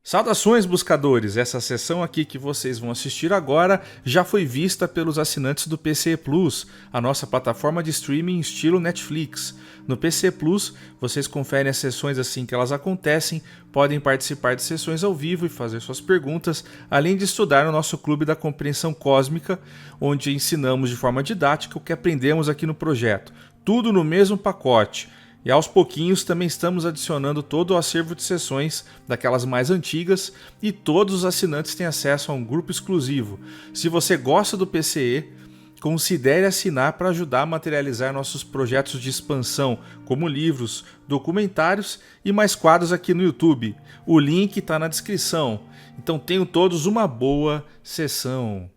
Saudações, buscadores! Essa sessão aqui que vocês vão assistir agora já foi vista pelos assinantes do PC Plus, a nossa plataforma de streaming estilo Netflix. No PC Plus, vocês conferem as sessões assim que elas acontecem, podem participar de sessões ao vivo e fazer suas perguntas, além de estudar no nosso Clube da Compreensão Cósmica, onde ensinamos de forma didática o que aprendemos aqui no projeto. Tudo no mesmo pacote. E aos pouquinhos também estamos adicionando todo o acervo de sessões daquelas mais antigas e todos os assinantes têm acesso a um grupo exclusivo. Se você gosta do PCE, considere assinar para ajudar a materializar nossos projetos de expansão, como livros, documentários e mais quadros aqui no YouTube. O link está na descrição. Então tenham todos uma boa sessão.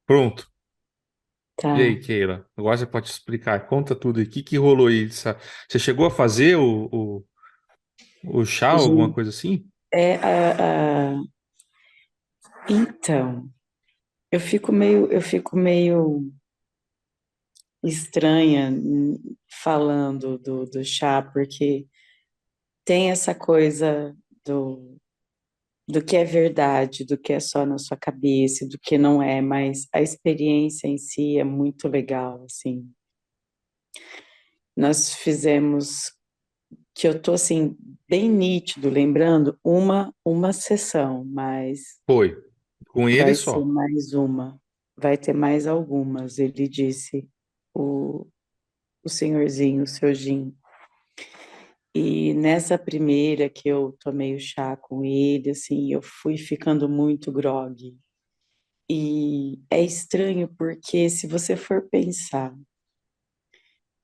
Pronto. E aí, Tá. Keila? Agora você pode explicar. Conta tudo aí. O que rolou aí? Você chegou a fazer o chá ou alguma Gente, coisa assim? então, eu fico meio estranha falando do chá, porque tem essa coisa do, do que é verdade, do que é só na sua cabeça, do que não é, mas a experiência em si é muito legal, assim. Nós fizemos, que eu tô assim, bem nítido, lembrando, uma sessão, mas Foi. Com ele vai ser só. mais uma, vai ter mais algumas, ele disse, o, o senhorzinho, o seu Jim. E nessa primeira que eu tomei o chá com ele, assim, eu fui ficando muito grogue. E é estranho porque se você for pensar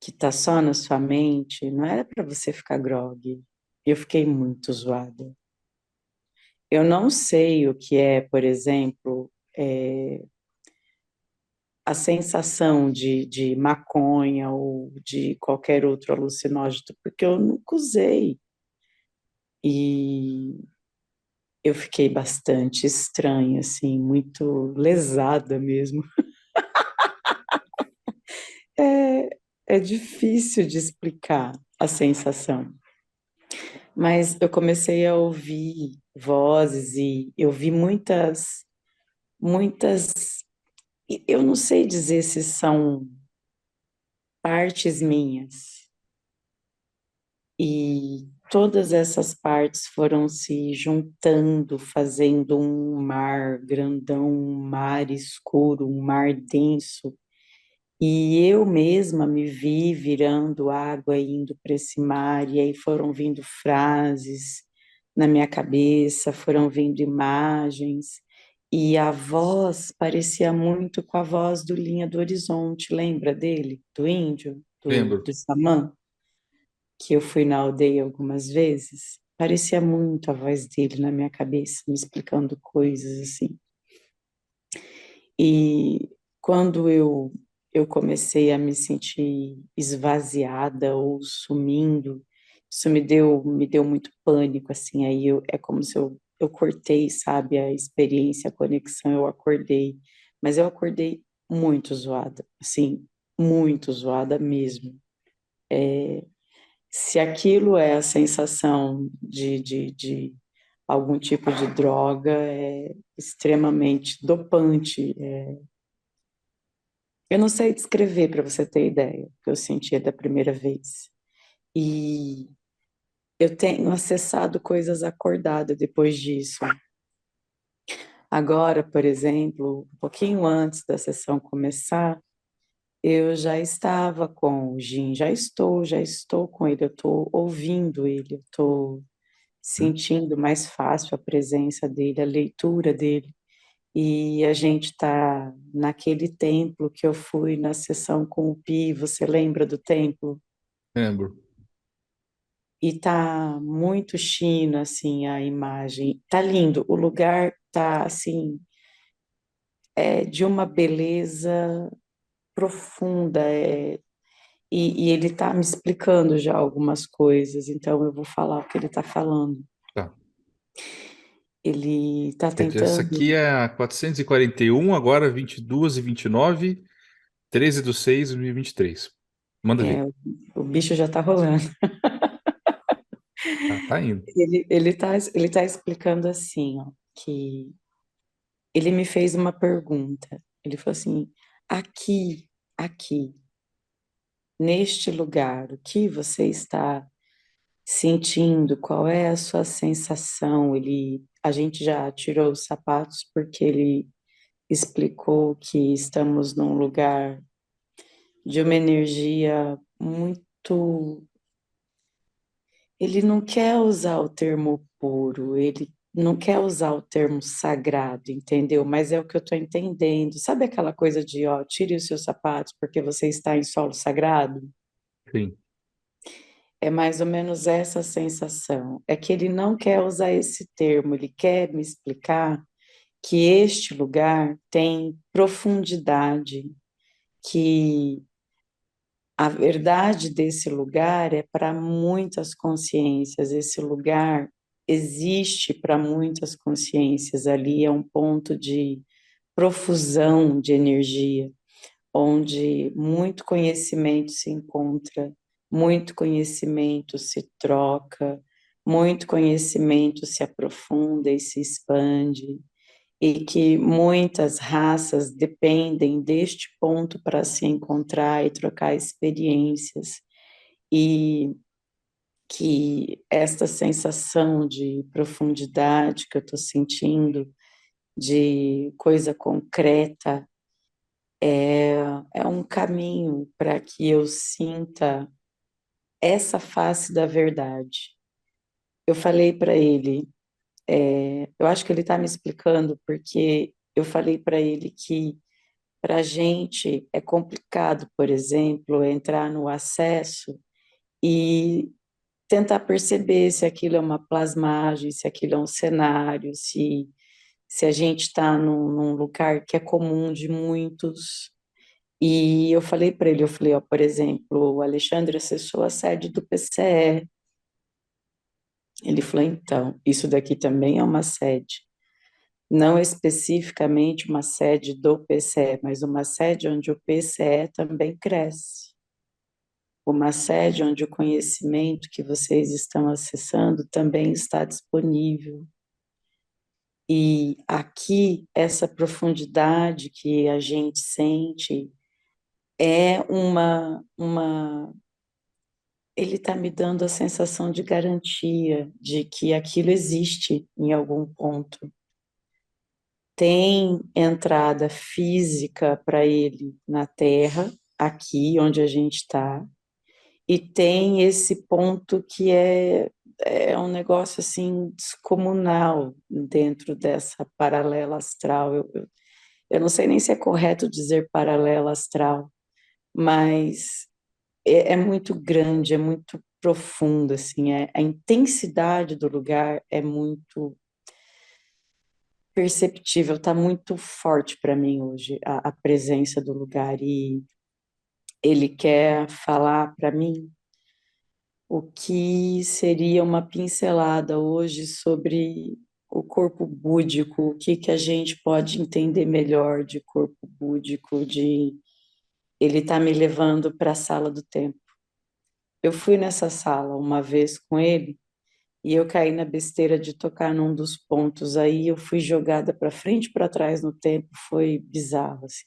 que tá só na sua mente, não era para você ficar grogue. Eu fiquei muito zoada. Eu não sei o que é, por exemplo, a sensação de maconha ou de qualquer outro alucinógeno, porque eu nunca usei. E eu fiquei bastante estranha, assim, muito lesada mesmo. É, é difícil de explicar a sensação, mas eu comecei a ouvir vozes e eu vi muitas, eu não sei dizer se são partes minhas, e todas essas partes foram se juntando, fazendo um mar grandão, um mar escuro, um mar denso. E eu mesma me vi virando água e indo para esse mar, e aí foram vindo frases na minha cabeça, foram vindo imagens, e a voz parecia muito com a voz do Linha do Horizonte, lembra dele, do índio, do Lembro. xamã? Que eu fui na aldeia algumas vezes, parecia muito a voz dele na minha cabeça, me explicando coisas assim. E quando eu comecei a me sentir esvaziada ou sumindo, isso me deu muito pânico, assim, é como se eu cortei, sabe, a experiência, a conexão, eu acordei, mas eu acordei muito zoada, assim, muito zoada mesmo. Se aquilo é a sensação de algum tipo de droga, é extremamente dopante. Eu não sei descrever para você ter ideia o que eu sentia da primeira vez. E eu tenho acessado coisas acordada depois disso. Agora, por exemplo, um pouquinho antes da sessão começar, eu já estava com o Jim, já estou com ele, eu estou ouvindo ele, eu estou sentindo mais fácil a presença dele, a leitura dele. E a gente está naquele templo que eu fui na sessão com o Pi, você lembra do templo? Lembro. E tá muito China, assim, a imagem. Tá lindo, o lugar tá, assim, de uma beleza profunda, e ele tá me explicando já algumas coisas, então eu vou falar o que ele tá falando. Tá. Ele tá Essa tentando. aqui é a 441, agora 22 e 29. 13/6/2023. Manda É, ver. o bicho já tá rolando. Tá indo. Ele tá explicando assim, ó, que ele me fez uma pergunta. Ele falou assim: aqui, neste lugar, o que você está sentindo? Qual é a sua sensação? A gente já tirou os sapatos porque ele explicou que estamos num lugar de uma energia muito. Ele não quer usar o termo puro, ele não quer usar o termo sagrado, entendeu? Mas é o que eu estou entendendo. Sabe aquela coisa de, ó, tire os seus sapatos porque você está em solo sagrado? Sim. É mais ou menos essa sensação. É que ele não quer usar esse termo, ele quer me explicar que este lugar tem profundidade, que a verdade desse lugar é para muitas consciências, esse lugar existe para muitas consciências, ali é um ponto de profusão de energia, onde muito conhecimento se encontra, muito conhecimento se troca, muito conhecimento se aprofunda e se expande, e que muitas raças dependem deste ponto para se encontrar e trocar experiências, e que esta sensação de profundidade que eu estou sentindo, de coisa concreta, é um caminho para que eu sinta essa face da verdade. Eu falei para ele, eu acho que ele está me explicando, porque eu falei para ele que para a gente é complicado, por exemplo, entrar no acesso e tentar perceber se aquilo é uma plasmagem, se aquilo é um cenário, se a gente está num lugar que é comum de muitos. E eu falei para ele, eu falei, ó, por exemplo, o Alexandre acessou a sede do PCE. Ele falou, então, isso daqui também é uma sede. Não especificamente uma sede do PCE, mas uma sede onde o PCE também cresce. Uma sede onde o conhecimento que vocês estão acessando também está disponível. E aqui, essa profundidade que a gente sente é ele está me dando a sensação de garantia de que aquilo existe em algum ponto. Tem entrada física para ele na Terra, aqui onde a gente está, e tem esse ponto que é um negócio assim descomunal dentro dessa paralela astral. Eu não sei nem se é correto dizer paralela astral, mas é muito grande, é muito profundo, assim, a intensidade do lugar é muito perceptível, está muito forte para mim hoje, a presença do lugar, e ele quer falar para mim o que seria uma pincelada hoje sobre o corpo búdico, o que que a gente pode entender melhor de corpo búdico, de ele está me levando para a sala do tempo. Eu fui nessa sala uma vez com ele e eu caí na besteira de tocar num dos pontos, aí eu fui jogada para frente e para trás no tempo, foi bizarro, assim.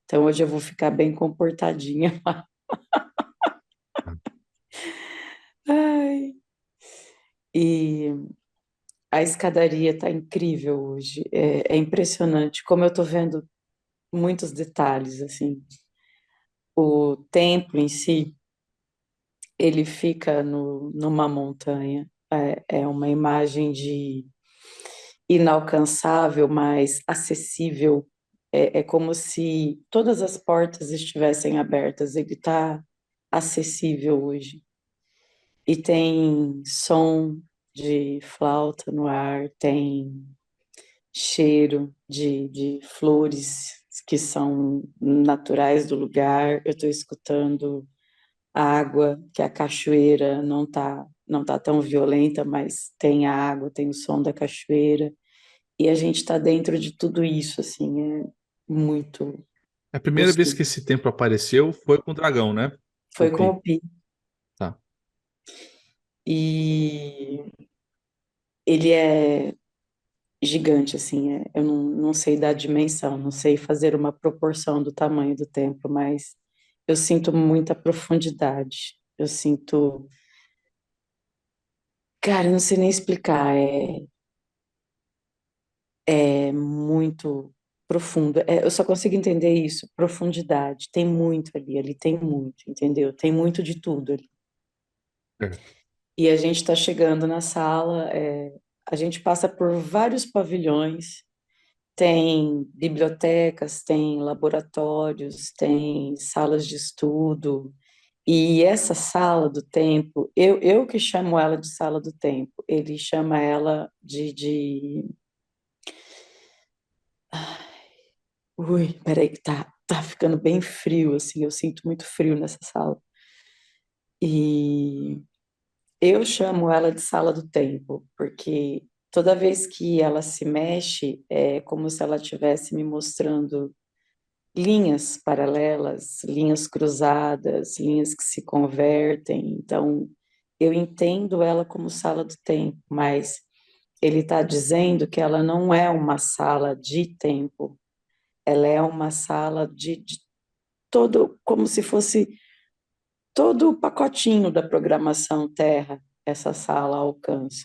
Então hoje eu vou ficar bem comportadinha. Ai. E a escadaria está incrível hoje, é impressionante como eu estou vendo muitos detalhes, assim. O templo em si, ele fica numa montanha, é uma imagem de inalcançável, mas acessível. É como se todas as portas estivessem abertas, ele está acessível hoje. E tem som de flauta no ar, tem cheiro de flores que são naturais do lugar. Eu estou escutando a água, que a cachoeira não tá tão violenta, mas tem a água, tem o som da cachoeira. E a gente está dentro de tudo isso, assim, é muito. A primeira vez Os- que esse templo apareceu foi com o dragão, né? O Foi com Pi. o Pi. Tá. E ele é gigante, assim, eu não sei dar dimensão, não sei fazer uma proporção do tamanho do templo, mas eu sinto muita profundidade. Eu sinto, cara, eu não sei nem explicar, é muito profundo. Eu só consigo entender isso, profundidade. Tem muito ali, ali tem muito, entendeu? Tem muito de tudo ali. Certo. E a gente está chegando na sala, a gente passa por vários pavilhões. Tem bibliotecas, tem laboratórios, tem salas de estudo. E essa sala do tempo, eu que chamo ela de sala do tempo, ele chama ela de... Ui, peraí que tá ficando bem frio, assim, eu sinto muito frio nessa sala. E eu chamo ela de sala do tempo, porque toda vez que ela se mexe, é como se ela estivesse me mostrando linhas paralelas, linhas cruzadas, linhas que se convertem. Então, eu entendo ela como sala do tempo, mas ele está dizendo que ela não é uma sala de tempo, ela é uma sala de todo, como se fosse todo o pacotinho da programação Terra, essa sala alcança.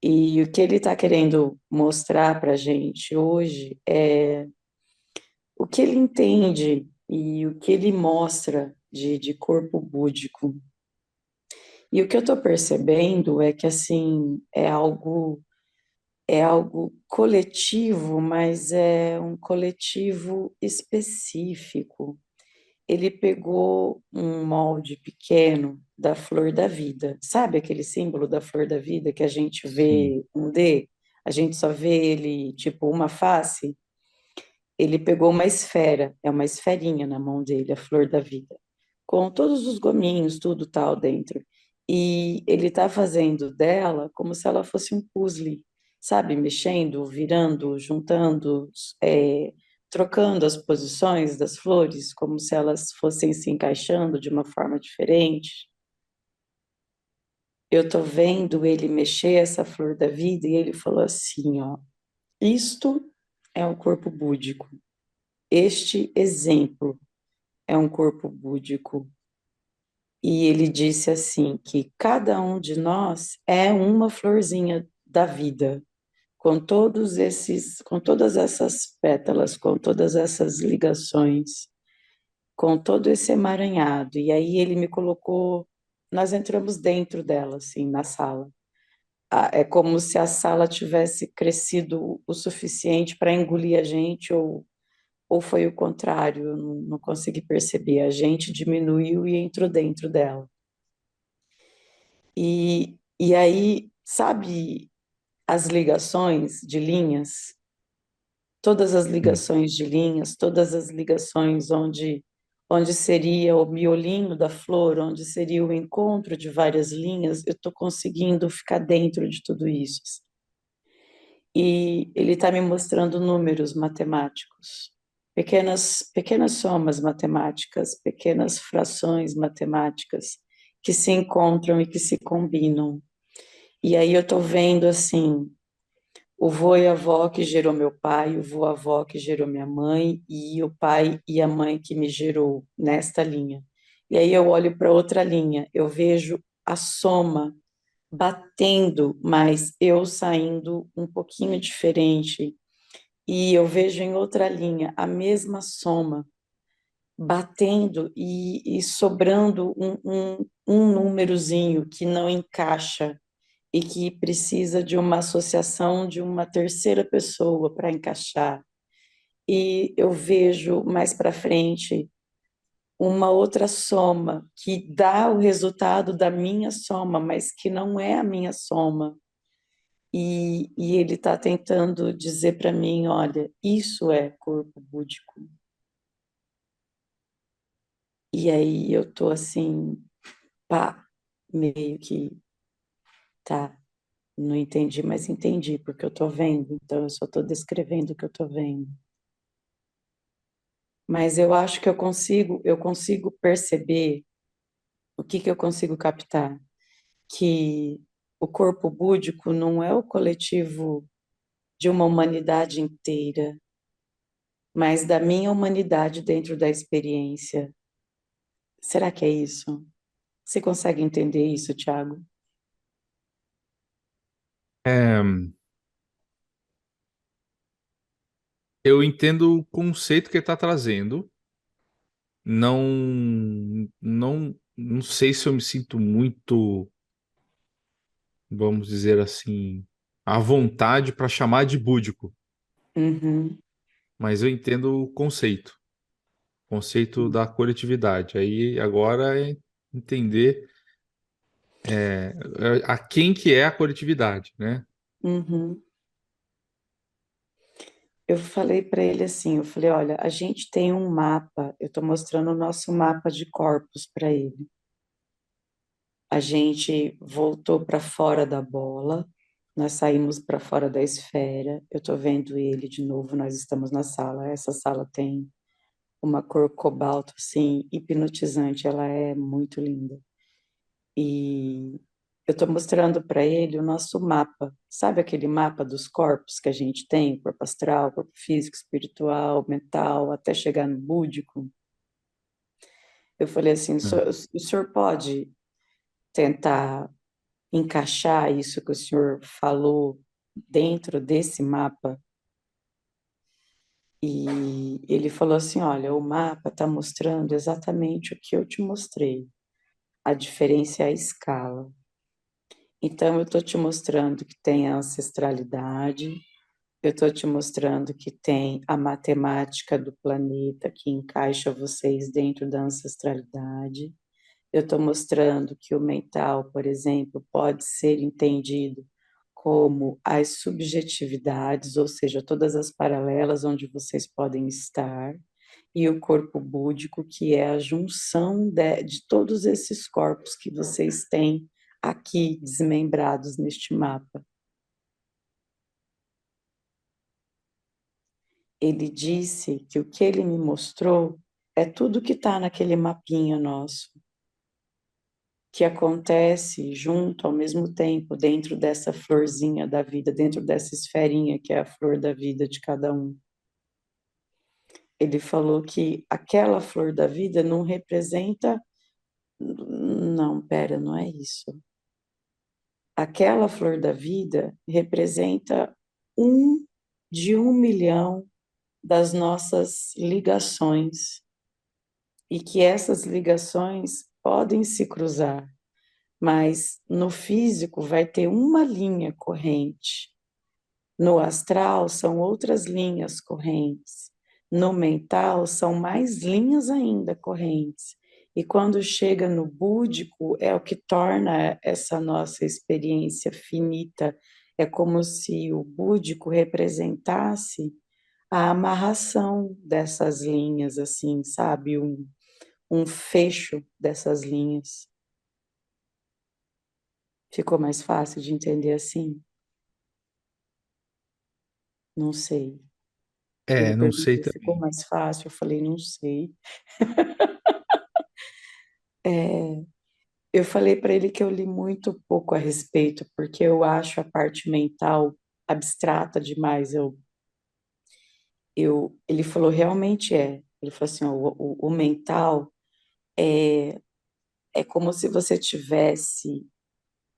E o que ele está querendo mostrar para a gente hoje é o que ele entende e o que ele mostra de corpo búdico. E o que eu estou percebendo é que assim é algo coletivo, mas é um coletivo específico. Ele pegou um molde pequeno da flor da vida. Sabe aquele símbolo da flor da vida que a gente Sim. vê um D? A gente só vê ele tipo uma face? Ele pegou uma esfera, é uma esferinha na mão dele, a flor da vida, com todos os gominhos, tudo tal dentro. E ele está fazendo dela como se ela fosse um puzzle, sabe? Mexendo, virando, juntando, trocando as posições das flores, como se elas fossem se encaixando de uma forma diferente. Eu estou vendo ele mexer essa flor da vida e ele falou assim, ó, isto é um corpo búdico. Este exemplo é um corpo búdico. E ele disse assim que cada um de nós é uma florzinha da vida, com todas essas pétalas, com todas essas ligações, com todo esse emaranhado. E aí ele me colocou, nós entramos dentro dela, assim, na sala. É como se a sala tivesse crescido o suficiente para engolir a gente, ou foi o contrário, eu não consegui perceber. A gente diminuiu e entrou dentro dela. E aí, sabe as ligações de linhas? Todas as Sim. ligações de linhas, todas as ligações onde seria o miolinho da flor, onde seria o encontro de várias linhas, eu estou conseguindo ficar dentro de tudo isso. E ele está me mostrando números matemáticos, pequenas somas matemáticas, pequenas frações matemáticas que se encontram e que se combinam. E aí eu estou vendo assim, o vô e a avó que gerou meu pai, o vô e a avó que gerou minha mãe, e o pai e a mãe que me gerou nesta linha. E aí eu olho para outra linha, eu vejo a soma batendo, mas eu saindo um pouquinho diferente. E eu vejo em outra linha a mesma soma batendo e sobrando um númerozinho que não encaixa e que precisa de uma associação de uma terceira pessoa para encaixar. E eu vejo mais para frente uma outra soma que dá o resultado da minha soma, mas que não é a minha soma. E ele está tentando dizer para mim, olha, isso é corpo búdico. E aí eu tô assim, pá, meio que tá, não entendi, mas entendi, porque eu tô vendo, então eu só tô descrevendo o que eu tô vendo. mas eu acho que eu consigo perceber o que eu consigo captar, que o corpo búdico não é o coletivo de uma humanidade inteira, mas da minha humanidade dentro da experiência. Será que é isso? Você consegue entender isso, Thiago? É, eu entendo o conceito que ele está trazendo. Não sei se eu me sinto muito, vamos dizer assim, à vontade para chamar de búdico, Uhum. mas eu entendo o conceito da coletividade. Aí agora é entender a quem que é a coletividade, né? Uhum. Eu falei para ele assim, eu falei, olha, a gente tem um mapa, eu estou mostrando o nosso mapa de corpos para ele. A gente voltou para fora da bola, nós saímos para fora da esfera. Eu estou vendo ele de novo, nós estamos na sala. Essa sala tem uma cor cobalto, assim, hipnotizante, ela é muito linda. E eu estou mostrando para ele o nosso mapa. Sabe aquele mapa dos corpos que a gente tem? Corpo astral, corpo físico, espiritual, mental, até chegar no búdico. Eu falei assim, É. o senhor pode tentar encaixar isso que o senhor falou dentro desse mapa? E ele falou assim, olha, o mapa está mostrando exatamente o que eu te mostrei. A diferença é a escala. Então, eu estou te mostrando que tem a ancestralidade, eu estou te mostrando que tem a matemática do planeta que encaixa vocês dentro da ancestralidade. Eu estou mostrando que o mental, por exemplo, pode ser entendido como as subjetividades, ou seja, todas as paralelas onde vocês podem estar, e o corpo búdico, que é a junção de todos esses corpos que vocês têm aqui desmembrados neste mapa. Ele disse que o que ele me mostrou é tudo que está naquele mapinha nosso, que acontece junto ao mesmo tempo dentro dessa florzinha da vida, dentro dessa esferinha que é a flor da vida de cada um. Ele falou que aquela flor da vida não representa. Não, pera, não é isso. Aquela flor da vida representa um de 1 milhão das nossas ligações e que essas ligações podem se cruzar, mas no físico vai ter uma linha corrente. No astral são outras linhas correntes. No mental são mais linhas ainda correntes. E quando chega no búdico, é o que torna essa nossa experiência finita. É como se o búdico representasse a amarração dessas linhas, assim, sabe? Um fecho dessas linhas. Ficou mais fácil de entender assim? Não sei. Ele Não sei perguntou, ficou também. mais fácil? Eu falei, não sei. É, eu falei para ele que eu li muito pouco a respeito, porque eu acho a parte mental abstrata demais. Ele falou, realmente é. Ele falou assim, ó, o mental é como se você tivesse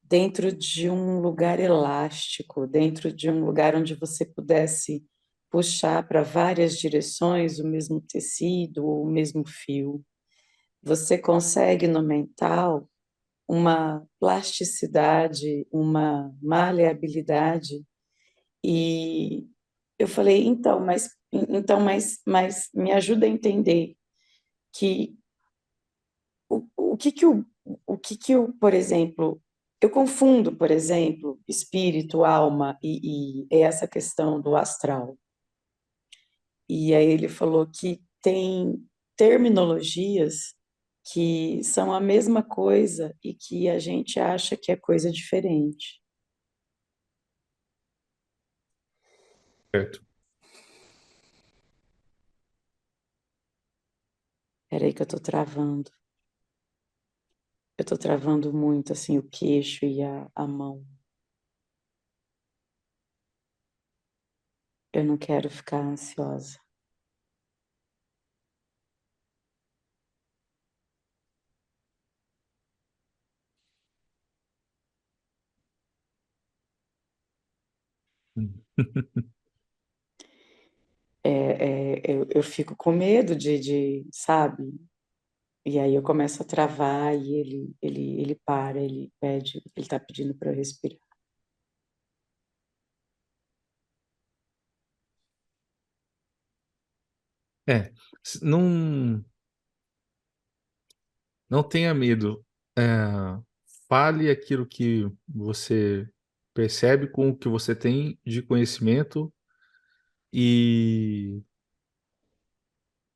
dentro de um lugar elástico, dentro de um lugar onde você pudesse puxar para várias direções o mesmo tecido ou o mesmo fio. Você consegue no mental uma plasticidade, uma maleabilidade. E eu falei, mas me ajuda a entender que o que que o, por exemplo, eu confundo, por exemplo, espírito, alma e essa questão do astral. E aí ele falou que tem terminologias que são a mesma coisa e que a gente acha que é coisa diferente. Certo. Peraí que eu tô travando. Eu tô travando muito, assim, o queixo e a mão. Eu não quero ficar ansiosa. Eu fico com medo sabe? E aí eu começo a travar e ele para, ele pede, ele tá pedindo para eu respirar. É, não, não tenha medo. É, fale aquilo que você percebe com o que você tem de conhecimento e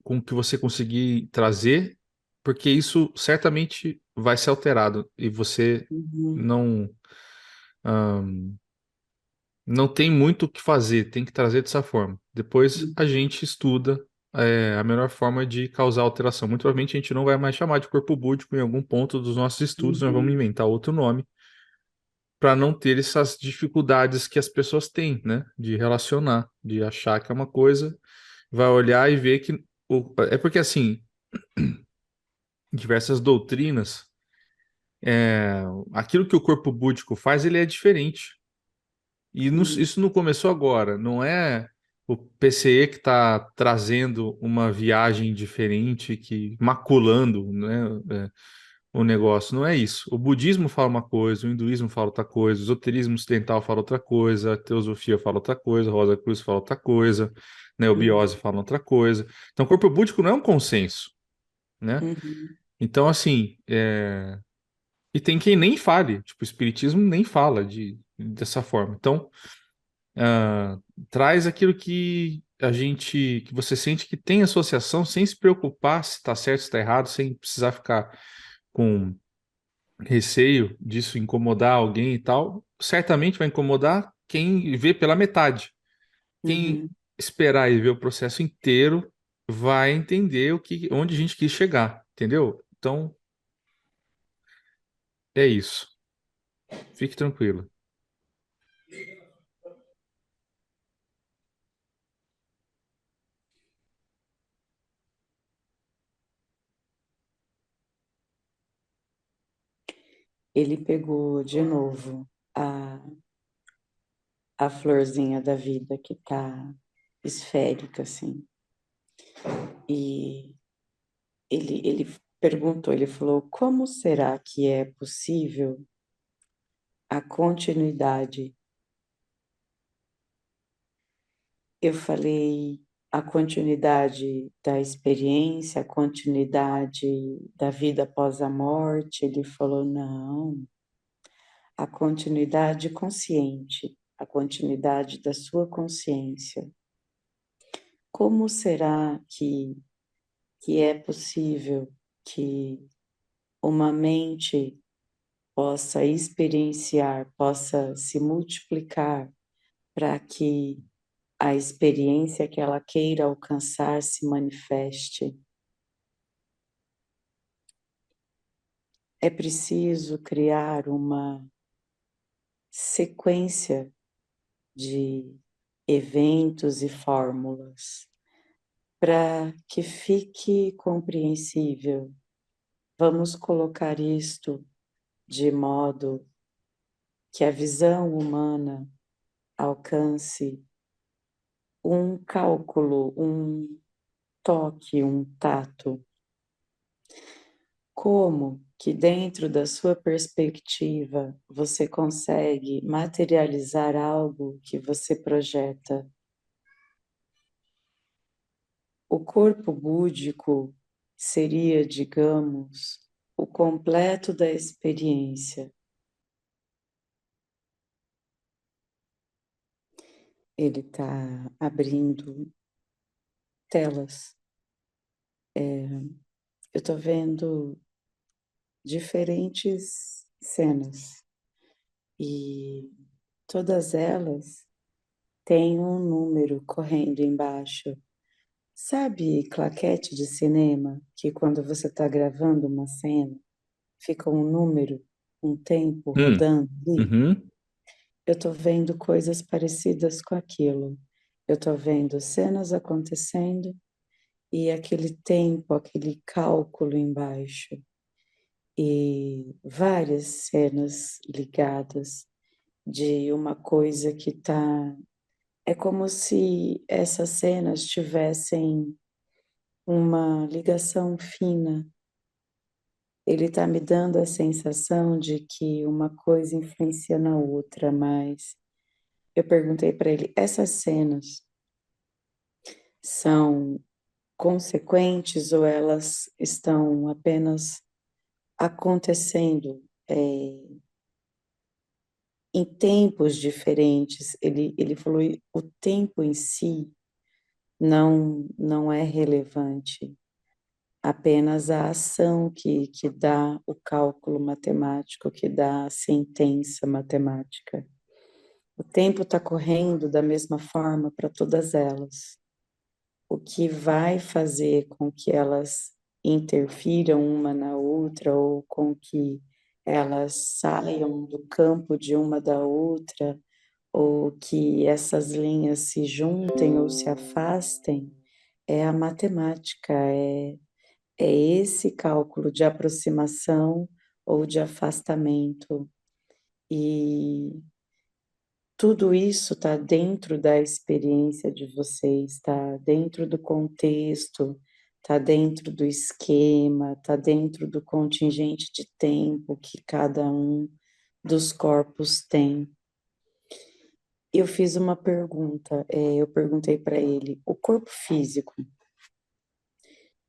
com o que você conseguir trazer, porque isso certamente vai ser alterado e você Uhum, não, ahn, não tem muito o que fazer, tem que trazer dessa forma. Depois a uhum, gente estuda, a melhor forma de causar alteração. Muito provavelmente a gente não vai mais chamar de corpo búdico em algum ponto dos nossos estudos, nós vamos uhum, inventar outro nome para não ter essas dificuldades que as pessoas têm, né? De relacionar, de achar que é uma coisa, vai olhar e ver que. É porque assim, diversas doutrinas, aquilo que o corpo búdico faz, ele é diferente. E uhum, isso não começou agora, não é o PCE que está trazendo uma viagem diferente, que maculando, né, o negócio. Não é isso. O budismo fala uma coisa, o hinduísmo fala outra coisa, o esoterismo ocidental fala outra coisa, a teosofia fala outra coisa, a Rosa Cruz fala outra coisa, né, o uhum, Biose fala outra coisa. Então, o corpo búdico não é um consenso, né? uhum, Então, assim, e tem quem nem fale, tipo, o espiritismo nem fala dessa forma. Então, ah, traz aquilo que você sente que tem associação, sem se preocupar se está certo, se está errado, sem precisar ficar com receio disso incomodar alguém e tal. Certamente vai incomodar quem vê pela metade. Quem uhum. esperar e ver o processo inteiro vai entender onde a gente quis chegar, entendeu? Então, é isso. Fique tranquilo. Ele pegou de novo a, a florzinha da vida que tá esférica, assim. E ele perguntou, ele falou, como será que é possível a continuidade? Eu falei a continuidade da experiência, a continuidade da vida após a morte. Ele falou, não, a continuidade consciente, a continuidade da sua consciência. Como será que é possível que uma mente possa experienciar, possa se multiplicar para que a experiência que ela queira alcançar se manifeste? É preciso criar uma sequência de eventos e fórmulas para que fique compreensível. Vamos colocar isto de modo que a visão humana alcance um cálculo, um toque, um tato. Como que dentro da sua perspectiva você consegue materializar algo que você projeta? O corpo búdico seria, digamos, o completo da experiência. Ele está abrindo telas. Eu estou vendo diferentes cenas e todas elas têm um número correndo embaixo. Sabe claquete de cinema, que quando você está gravando uma cena, fica um número, um tempo Hum, rodando ali? uhum. Eu estou vendo coisas parecidas com aquilo. Eu estou vendo cenas acontecendo e aquele tempo, aquele cálculo embaixo. E várias cenas ligadas de uma coisa que está. É como se essas cenas tivessem uma ligação fina. Ele está me dando a sensação de que uma coisa influencia na outra, mas eu perguntei para ele: essas cenas são consequentes ou elas estão apenas acontecendo em tempos diferentes? Ele falou: o tempo em si não é relevante, apenas a ação que dá o cálculo matemático, que dá a sentença matemática. O tempo está correndo da mesma forma para todas elas. O que vai fazer com que elas interfiram uma na outra ou com que elas saiam do campo de uma da outra ou que essas linhas se juntem ou se afastem é a matemática, é esse cálculo de aproximação ou de afastamento. E tudo isso está dentro da experiência de vocês, está dentro do contexto, está dentro do esquema, está dentro do contingente de tempo que cada um dos corpos tem. Eu fiz uma pergunta, eu perguntei para ele: o corpo físico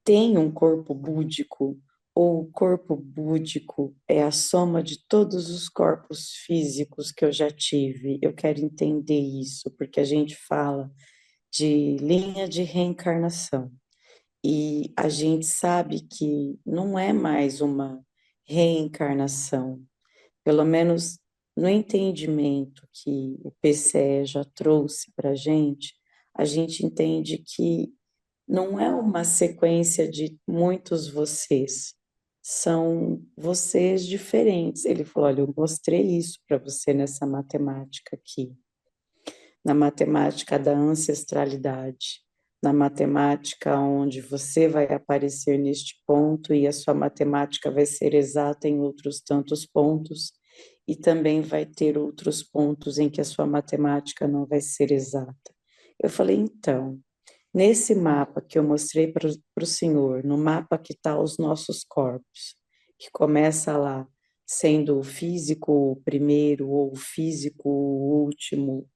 tem um corpo búdico, ou o corpo búdico é a soma de todos os corpos físicos que eu já tive? Eu quero entender isso, porque a gente fala de linha de reencarnação e a gente sabe que não é mais uma reencarnação, pelo menos no entendimento que o PCE já trouxe para a gente entende que não é uma sequência de muitos vocês, são vocês diferentes. Ele falou: olha, eu mostrei isso para você nessa matemática aqui, na matemática da ancestralidade, na matemática onde você vai aparecer neste ponto e a sua matemática vai ser exata em outros tantos pontos, e também vai ter outros pontos em que a sua matemática não vai ser exata. Eu falei: então, nesse mapa que eu mostrei para o senhor, no mapa que está os nossos corpos, que começa lá sendo o físico o primeiro ou o físico o último,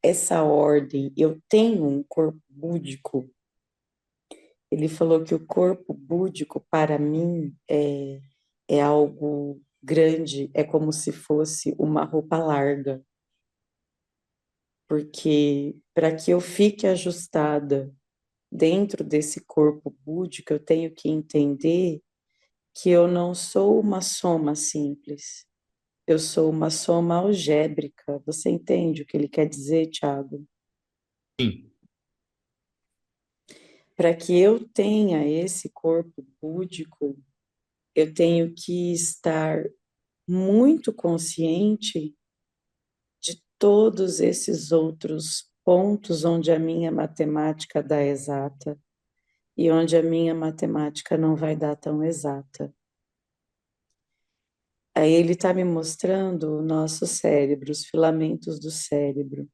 essa ordem, eu tenho um corpo búdico. Ele falou que o corpo búdico para mim é algo grande, é como se fosse uma roupa larga, porque para que eu fique ajustada dentro desse corpo búdico, eu tenho que entender que eu não sou uma soma simples, eu sou uma soma algébrica. Você entende o que ele quer dizer, Tiago? Sim. Para que eu tenha esse corpo búdico, eu tenho que estar muito consciente de todos esses outros pontos onde a minha matemática dá exata e onde a minha matemática não vai dar tão exata. Aí ele está me mostrando o nosso cérebro, os filamentos do cérebro.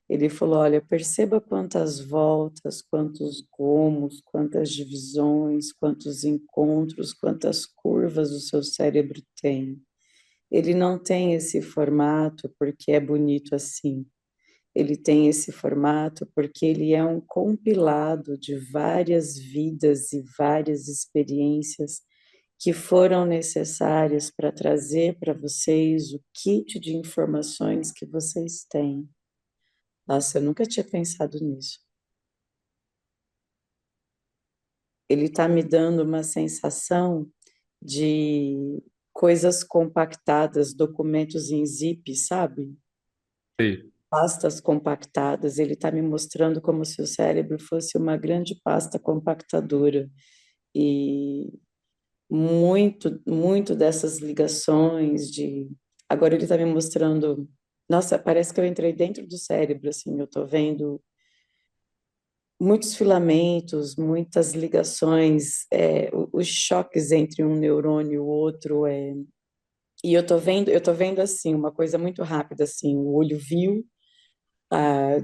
Ele falou: olha, perceba quantas voltas, quantos gomos, quantas divisões, quantos encontros, quantas curvas o seu cérebro tem. Ele não tem esse formato porque é bonito assim. Ele tem esse formato porque ele é um compilado de várias vidas e várias experiências que foram necessárias para trazer para vocês o kit de informações que vocês têm. Nossa, eu nunca tinha pensado nisso. Ele está me dando uma sensação de coisas compactadas, documentos em zip, sabe? Sei. pastas compactadas. Ele está me mostrando como se o cérebro fosse uma grande pasta compactadora. E muito dessas ligações de. Agora ele está me mostrando. Nossa, parece que eu entrei dentro do cérebro, assim, eu estou vendo muitos filamentos, muitas ligações, os choques entre um neurônio e o outro, e eu tô vendo assim, uma coisa muito rápida, assim, o olho viu,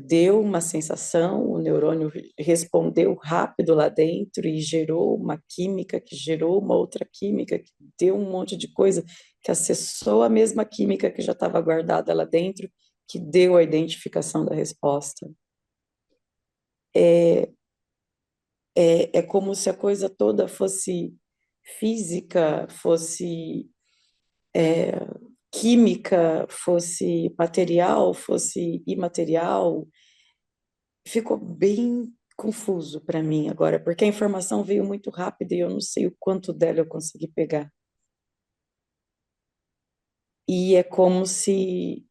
deu uma sensação, o neurônio respondeu rápido lá dentro e gerou uma química que gerou uma outra química que deu um monte de coisa que acessou a mesma química que já estava guardada lá dentro, que deu a identificação da resposta. É como se a coisa toda fosse física, fosse química, fosse material, fosse imaterial. Ficou bem confuso para mim agora, porque a informação veio muito rápida e eu não sei o quanto dela eu consegui pegar. E é como se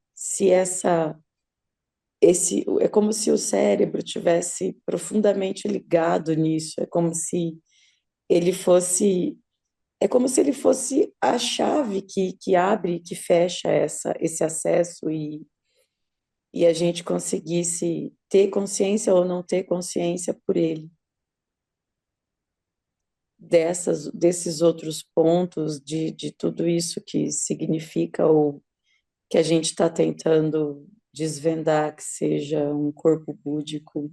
é como se o cérebro tivesse profundamente ligado nisso, é como se ele fosse ele fosse a chave que abre, que fecha esse acesso e a gente conseguisse ter consciência ou não ter consciência por ele. Desses outros pontos, de tudo isso que significa ou que a gente está tentando desvendar que seja um corpo búdico.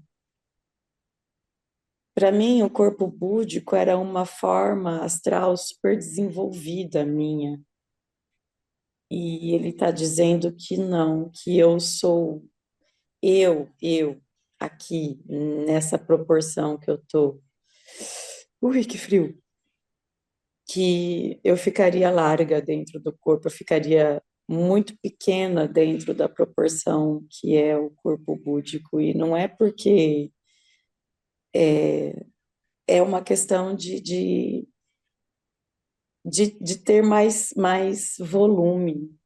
Para mim, o corpo búdico era uma forma astral super desenvolvida minha. E ele está dizendo que não, que eu sou eu, aqui, nessa proporção que eu tô. Ui, que frio! Que eu ficaria larga dentro do corpo, eu ficaria muito pequena dentro da proporção que é o corpo búdico. E não é porque é uma questão de ter mais volume.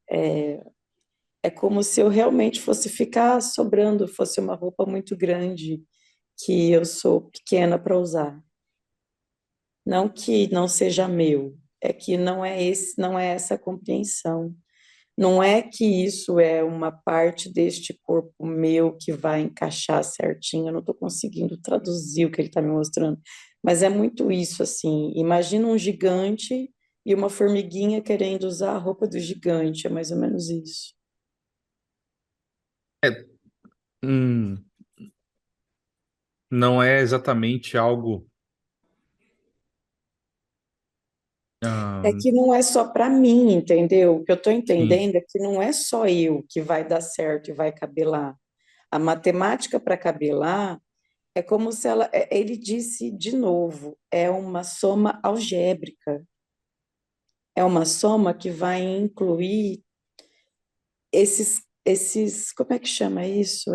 É como se eu realmente fosse ficar sobrando, fosse uma roupa muito grande que eu sou pequena para usar. Não que não seja meu, é que não é essa compreensão. Não é que isso é uma parte deste corpo meu que vai encaixar certinho. Eu não estou conseguindo traduzir o que ele está me mostrando, mas é muito isso assim. Imagina um gigante e uma formiguinha querendo usar a roupa do gigante, é mais ou menos isso. É, hum, não é exatamente algo. É ah, que não é só para mim, entendeu? O que eu estou sim, entendendo é que não é só eu que vai dar certo e vai caber lá. A matemática para caber lá é como se ele disse de novo, é uma soma algébrica, é uma soma que vai incluir como é que chama isso?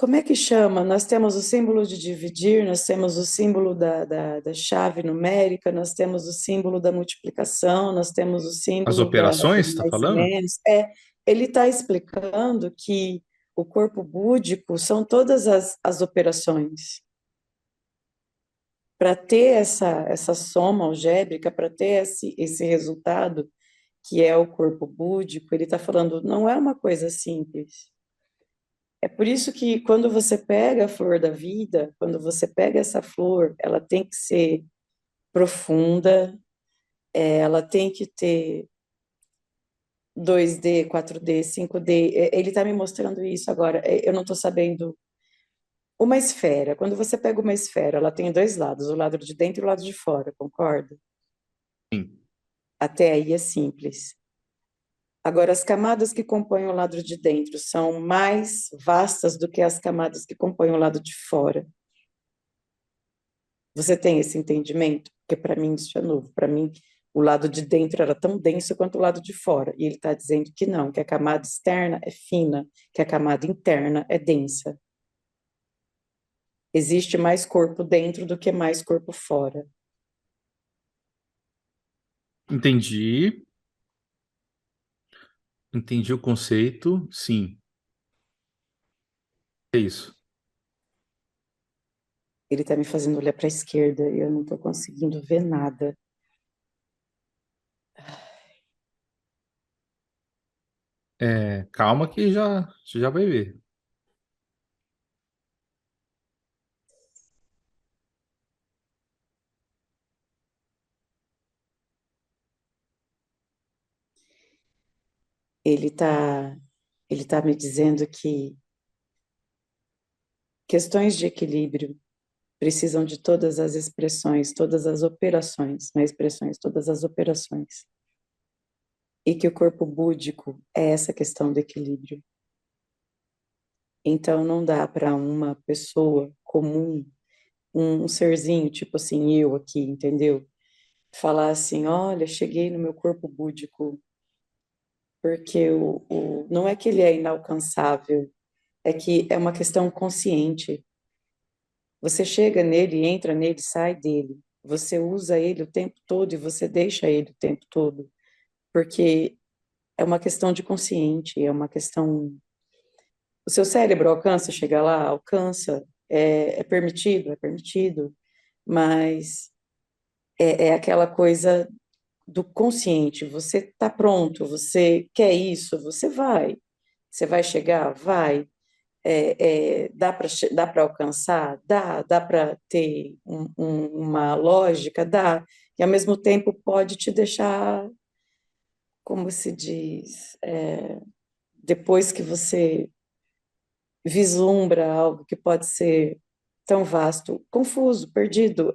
Como é que chama? Nós temos o símbolo de dividir, nós temos o símbolo da chave numérica, nós temos o símbolo da multiplicação, nós temos o as símbolo do operações, está mais e falando? menos. Ele está explicando que o corpo búdico são todas as operações. Para ter essa soma algébrica, para ter esse resultado, que é o corpo búdico, ele está falando, não é uma coisa simples. É por isso que quando você pega a flor da vida, quando você pega essa flor, ela tem que ser profunda, ela tem que ter 2D, 4D, 5D. Ele está me mostrando isso agora. Eu não estou sabendo. Uma esfera, quando você pega uma esfera, ela tem dois lados, o lado de dentro e o lado de fora, concorda? Sim. Até aí é simples. Agora, as camadas que compõem o lado de dentro são mais vastas do que as camadas que compõem o lado de fora. Você tem esse entendimento? Porque para mim isso é novo. Para mim, o lado de dentro era tão denso quanto o lado de fora. E ele está dizendo que não, que a camada externa é fina, que a camada interna é densa. Existe mais corpo dentro do que mais corpo fora. Entendi. Entendi o conceito, sim. É isso. Ele tá me fazendo olhar para a esquerda e eu não tô conseguindo ver nada. É, calma que já vai ver. Ele tá, ele tá me dizendo que questões de equilíbrio precisam de todas as expressões, todas as operações, não é expressões, todas as operações. E que o corpo búdico é essa questão do equilíbrio. Então não dá para uma pessoa comum, um serzinho, tipo assim, eu aqui, entendeu? Falar assim, olha, cheguei no meu corpo búdico, porque não é que ele é inalcançável, é que é uma questão consciente. Você chega nele, entra nele, sai dele. Você usa ele o tempo todo e você deixa ele o tempo todo, porque é uma questão de consciente, é uma questão. O seu cérebro alcança chegar lá? Alcança. É permitido, mas é aquela coisa do consciente. Você está pronto, você quer isso, você vai. Você vai chegar? Vai. Dá para alcançar? Dá para ter uma lógica? Dá. E ao mesmo tempo pode te deixar, como se diz, depois que você vislumbra algo que pode ser tão vasto, confuso, perdido,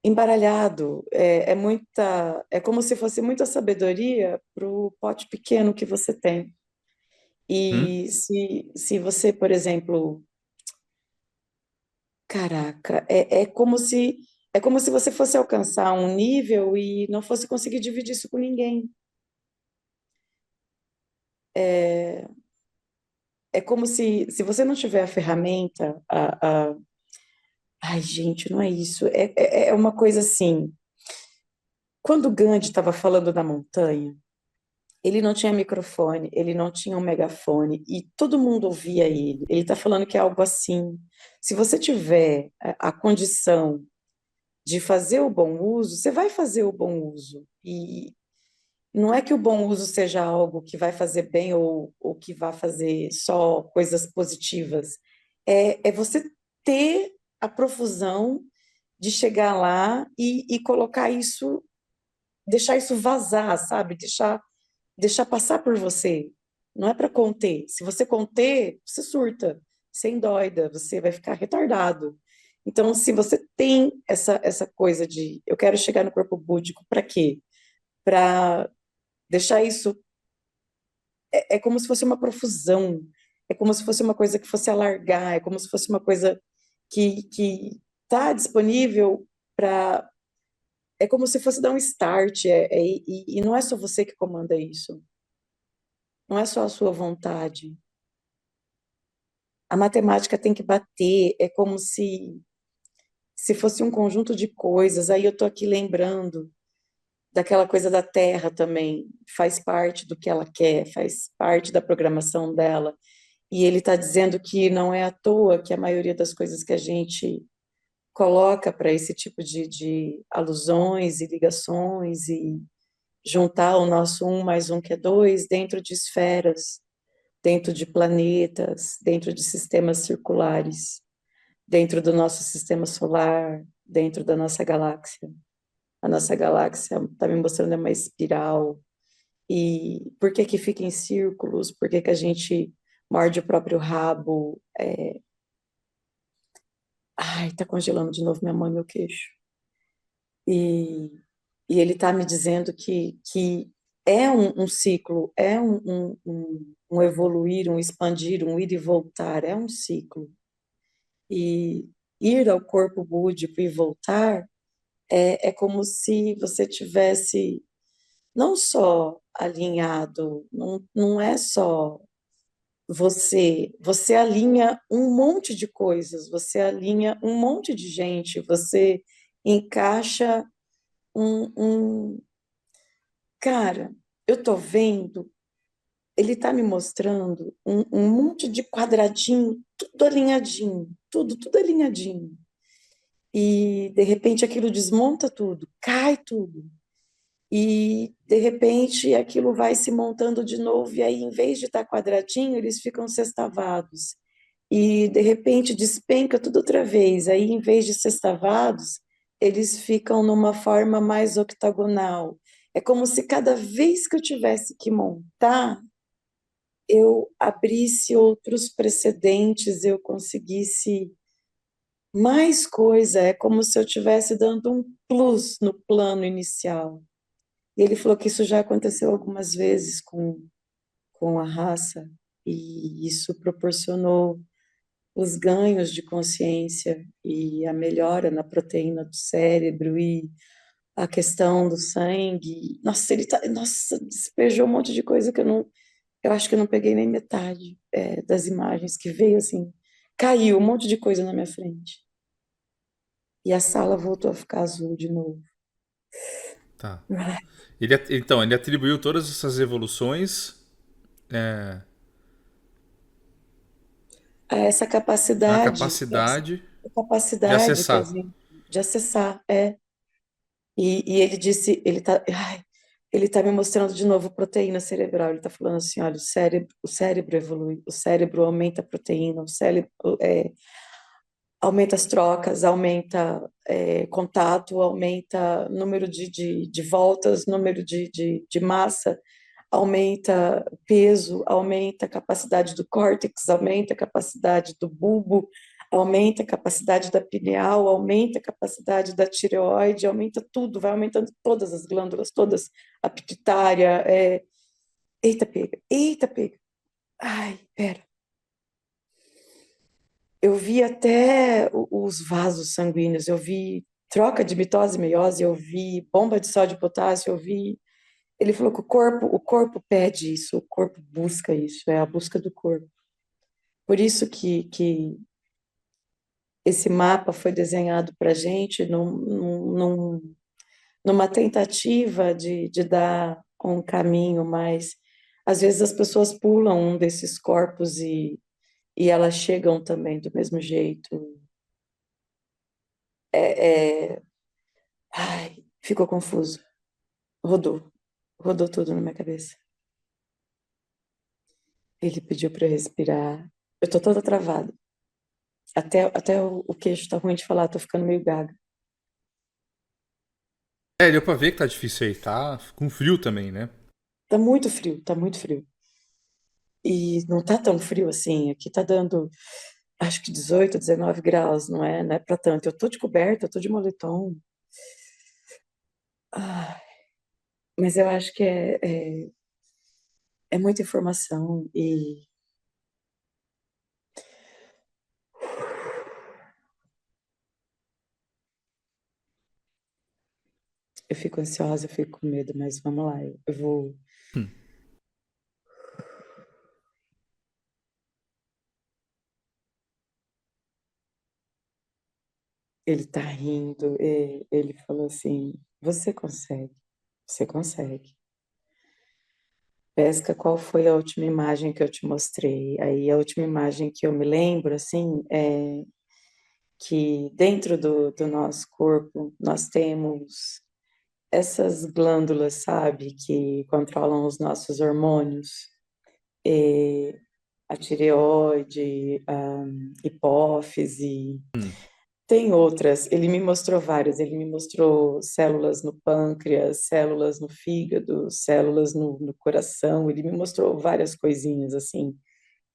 embaralhado, é como se fosse muita sabedoria para o pote pequeno que você tem. Hum? E se você, por exemplo, caraca, é como se você fosse alcançar um nível e não fosse conseguir dividir isso com ninguém. É como se você não tiver a ferramenta, ai, gente, não é isso. É uma coisa assim. Quando Gandhi estava falando da montanha, ele não tinha microfone, ele não tinha um megafone e todo mundo ouvia ele. Ele está falando que é algo assim. Se você tiver a condição de fazer o bom uso, você vai fazer o bom uso. E não é que o bom uso seja algo que vai fazer bem ou que vai fazer só coisas positivas. É você ter a profusão de chegar lá e colocar isso, deixar isso vazar, sabe? Deixar passar por você. Não é para conter. Se você conter, você surta, você endoida, você vai ficar retardado. Então, se você tem essa coisa de eu quero chegar no corpo búdico, para quê? Para deixar isso. É como se fosse uma profusão, é como se fosse uma coisa que fosse alargar, é como se fosse uma coisa que está disponível para. É como se fosse dar um start, e não é só você que comanda isso, não é só a sua vontade. A matemática tem que bater, é como se fosse um conjunto de coisas. Aí eu estou aqui lembrando daquela coisa da Terra também, faz parte do que ela quer, faz parte da programação dela. E ele está dizendo que não é à toa que a maioria das coisas que a gente coloca para esse tipo de alusões e ligações e juntar o nosso um mais um que é dois dentro de esferas, dentro de planetas, dentro de sistemas circulares, dentro do nosso sistema solar, dentro da nossa galáxia. A nossa galáxia está me mostrando é uma espiral. E por que que fica em círculos? Por que que a gente morde o próprio rabo? Ai, tá congelando de novo minha mão e meu queixo. E, e ele está me dizendo que é um ciclo, é um evoluir, um expandir, um ir e voltar, é um ciclo. E ir ao corpo búdico e voltar é como se você tivesse não só alinhado, não é só você alinha um monte de coisas, você alinha um monte de gente, você encaixa um cara. eu tô vendo, ele tá me mostrando um monte de quadradinho, tudo alinhadinho, tudo alinhadinho. E de repente aquilo desmonta tudo, cai tudo. E de repente aquilo vai se montando de novo, e aí, em vez de estar quadradinho, eles ficam sextavados. E de repente despenca tudo outra vez. Aí, em vez de sextavados, eles ficam numa forma mais octagonal. É como se cada vez que eu tivesse que montar, eu abrisse outros precedentes, eu conseguisse mais coisa. É como se eu estivesse dando um plus no plano inicial. E ele falou que isso já aconteceu algumas vezes com a raça, e isso proporcionou os ganhos de consciência e a melhora na proteína do cérebro e a questão do sangue. Nossa, nossa, despejou um monte de coisa que eu acho que eu não peguei nem metade, das imagens que veio assim, caiu um monte de coisa na minha frente. E a sala voltou a ficar azul de novo. Tá. Então, ele atribuiu todas essas evoluções A essa à capacidade, capacidade de capacidade que a acessar. gente de acessar, é. E ele disse, ele tá me mostrando de novo proteína cerebral. Ele tá falando assim, olha, o cérebro evolui, o cérebro aumenta a proteína, o cérebro aumenta as trocas, aumenta contato, aumenta número de voltas, número de massa, aumenta peso, aumenta a capacidade do córtex, aumenta a capacidade do bulbo, aumenta a capacidade da pineal, aumenta a capacidade da tireoide, aumenta tudo, vai aumentando todas as glândulas, todas, a pituitária, eita, pega, ai, pera. Eu vi até os vasos sanguíneos, eu vi troca de mitose e meiose, eu vi bomba de sódio e potássio, eu vi. Ele falou que o corpo pede isso, o corpo busca isso, é a busca do corpo. Por isso que esse mapa foi desenhado para a gente numa tentativa de dar um caminho, mas às vezes as pessoas pulam um desses corpos e elas chegam também do mesmo jeito. Ai, ficou confuso. Rodou. Rodou tudo na minha cabeça. Ele pediu para eu respirar. Eu tô toda travada. Até o queixo tá ruim de falar, tô ficando meio gaga. É, deu pra ver que tá difícil aí, tá com frio também, né? Tá muito frio, tá muito frio. E não tá tão frio assim. Aqui tá dando, acho que 18, 19 graus, não é para tanto. Eu tô de coberta, eu tô de moletom. Ah, mas eu acho que é muita informação e eu fico ansiosa, eu fico com medo, mas vamos lá, eu vou. Ele tá rindo, e ele falou assim: Você consegue, você consegue. Pesca, qual foi a última imagem que eu te mostrei? Aí a última imagem que eu me lembro, assim, é que dentro do nosso corpo nós temos essas glândulas, sabe, que controlam os nossos hormônios, e a tireoide, a hipófise. Tem outras, ele me mostrou várias, ele me mostrou células no pâncreas, células no fígado, células no coração, ele me mostrou várias coisinhas assim,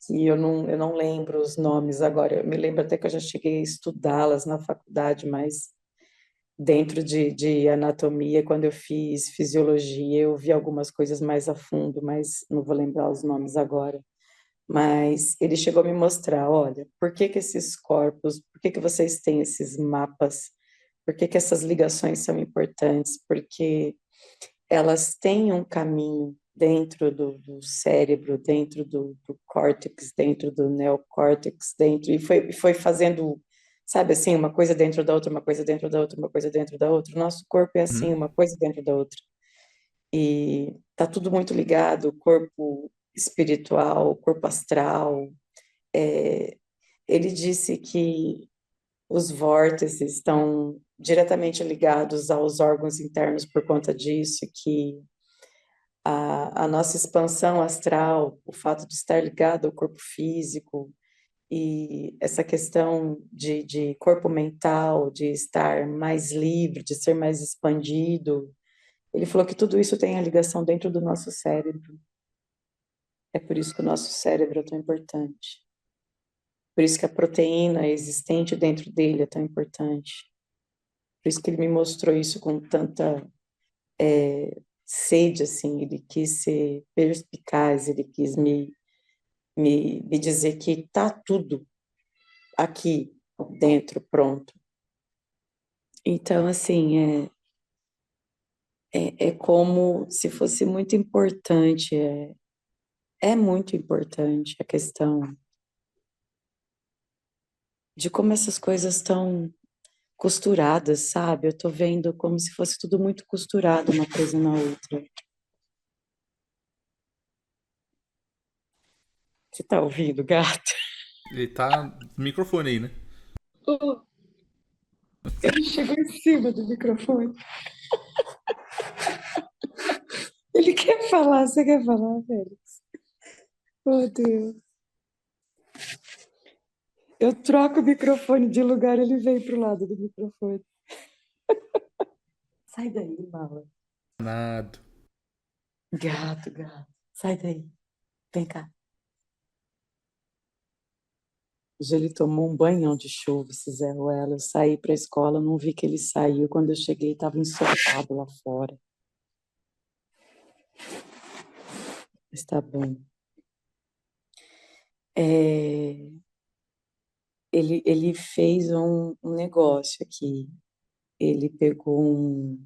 que eu não lembro os nomes agora, eu me lembro até que eu já cheguei a estudá-las na faculdade, mas dentro de anatomia, quando eu fiz fisiologia, eu vi algumas coisas mais a fundo, mas não vou lembrar os nomes agora. Mas ele chegou a me mostrar, olha, por que que esses corpos, por que que vocês têm esses mapas, por que que essas ligações são importantes, porque elas têm um caminho dentro do cérebro, dentro do córtex, dentro do neocórtex, dentro, e foi fazendo, sabe assim, uma coisa dentro da outra, uma coisa dentro da outra, uma coisa dentro da outra. O nosso corpo é assim, uma coisa dentro da outra. e tá tudo muito ligado, o corpo espiritual, o corpo astral. É, ele disse que os vórtices estão diretamente ligados aos órgãos internos por conta disso, que a nossa expansão astral, o fato de estar ligado ao corpo físico e essa questão de corpo mental, de estar mais livre, de ser mais expandido, ele falou que tudo isso tem a ligação dentro do nosso cérebro. É por isso que o nosso cérebro é tão importante. Por isso que a proteína existente dentro dele é tão importante. Por isso que ele me mostrou isso com tanta sede, assim. Ele quis ser perspicaz, ele quis me dizer que tá tudo aqui dentro, pronto. Então, assim, é como se fosse muito importante, é muito importante a questão de como essas coisas estão costuradas, sabe? Eu tô vendo como se fosse tudo muito costurado uma coisa na outra. Você tá ouvindo, gato? Ele tá no microfone aí, né? Oh, ele chegou em cima do microfone. Ele quer falar, você quer falar, velho? Oh, Deus. Eu troco o microfone de lugar, ele vem pro lado do microfone. Sai daí, mala. Nada. Gato, gato. Sai daí. Vem cá. Hoje ele tomou um banhão de chuva, esse Zé Ruela. Eu saí para a escola, não vi que ele saiu. Quando eu cheguei, estava ensopado lá fora. Mas tá bom. É, ele fez um negócio aqui. Ele pegou um.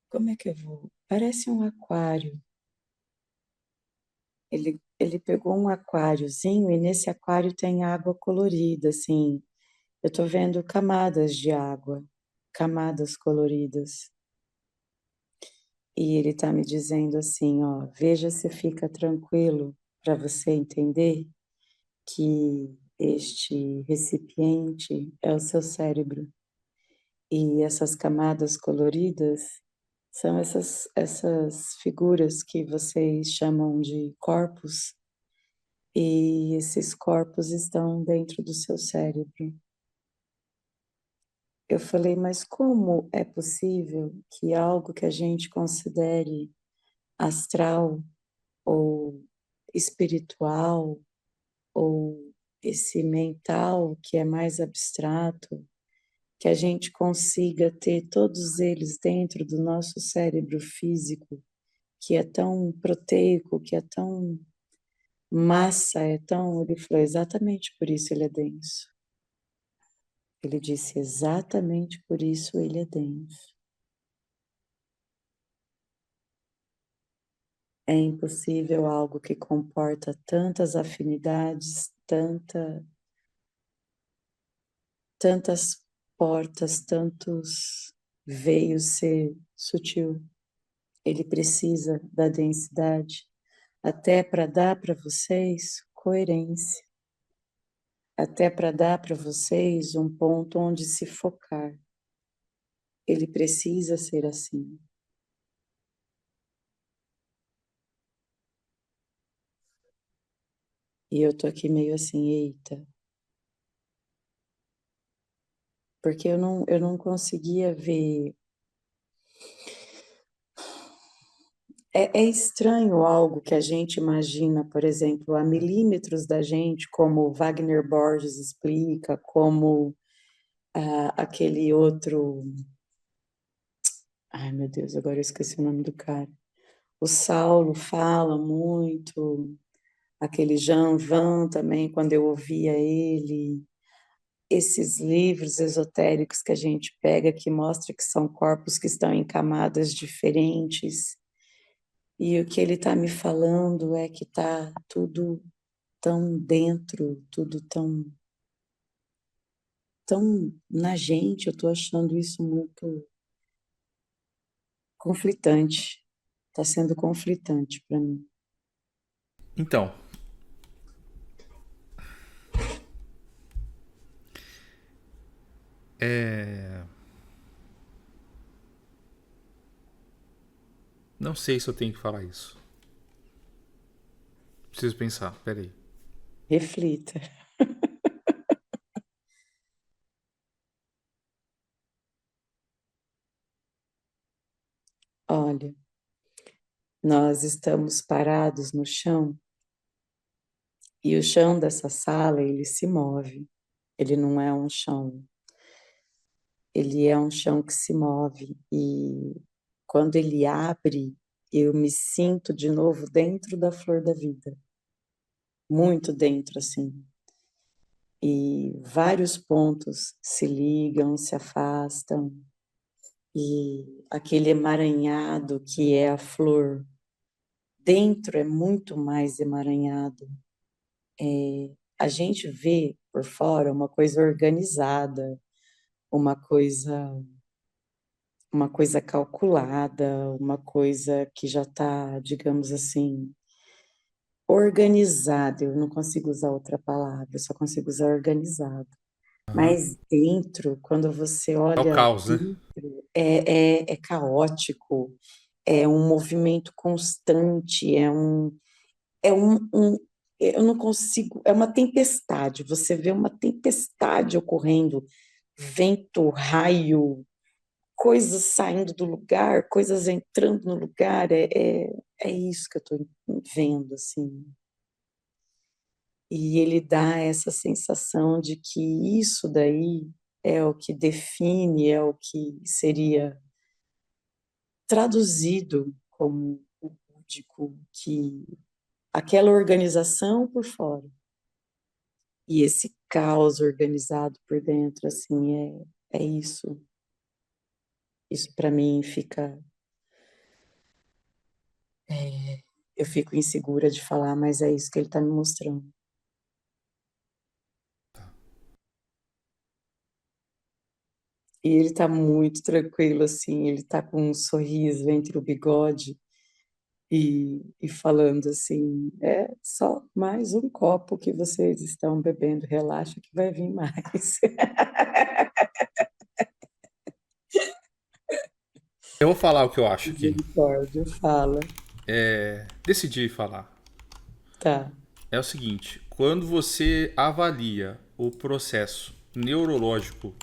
Como é que eu vou? Parece um aquário. Ele pegou um aquáriozinho e nesse aquário tem água colorida, assim. Eu tô vendo camadas de água, camadas coloridas. E ele tá me dizendo assim, ó, veja se fica tranquilo para você entender que este recipiente é o seu cérebro. E essas camadas coloridas são essas figuras que vocês chamam de corpos, e esses corpos estão dentro do seu cérebro. Eu falei, mas como é possível que algo que a gente considere astral ou espiritual ou esse mental que é mais abstrato, que a gente consiga ter todos eles dentro do nosso cérebro físico, que é tão proteico, que é tão massa, é tão. Ele falou, exatamente por isso ele é denso. Ele disse, exatamente por isso ele é denso. É impossível algo que comporta tantas afinidades, tantas portas, tantos veios ser sutil. Ele precisa da densidade, até para dar para vocês coerência, até para dar para vocês um ponto onde se focar. Ele precisa ser assim. E eu tô aqui meio assim, eita, porque eu não conseguia ver. É estranho algo que a gente imagina, por exemplo, a milímetros da gente, como Wagner Borges explica, como aquele outro. Ai, meu Deus, agora eu esqueci o nome do cara. O Saulo fala muito, aquele Jean Van também, quando eu ouvia ele. Esses livros esotéricos que a gente pega, que mostra que são corpos que estão em camadas diferentes. E o que ele está me falando é que está tudo tão dentro, tudo tão na gente. Eu estou achando isso muito conflitante. Está sendo conflitante para mim. Então, não sei se eu tenho que falar isso. Preciso pensar, peraí. Reflita. Olha, nós estamos parados no chão e o chão dessa sala, ele se move. Ele não é um chão, ele é um chão que se move e quando ele abre, eu me sinto de novo dentro da flor da vida, muito dentro assim. E vários pontos se ligam, se afastam, e aquele emaranhado que é a flor, dentro é muito mais emaranhado. A gente vê por fora uma coisa organizada, uma coisa, uma coisa calculada, uma coisa que já está, digamos assim, organizada. Eu não consigo usar outra palavra, eu só consigo usar organizado. Aham. Mas dentro, quando você É o olha caos, né? dentro, é caótico, é um movimento constante, eu não consigo, é uma tempestade, você vê uma tempestade ocorrendo, vento, raio, coisas saindo do lugar, coisas entrando no lugar, é isso que eu estou vendo, assim. E ele dá essa sensação de que isso daí é o que define, é o que seria traduzido como o búdico, que aquela organização por fora e esse caos organizado por dentro, assim, é isso. Isso para mim fica, eu fico insegura de falar, mas é isso que ele está me mostrando. E ele está muito tranquilo, assim, ele está com um sorriso entre o bigode e falando assim: é só mais um copo que vocês estão bebendo, relaxa que vai vir mais. Eu vou falar o que eu acho aqui. Misericórdia, fala. Decidi falar. Tá. É o seguinte: quando você avalia o processo neurológico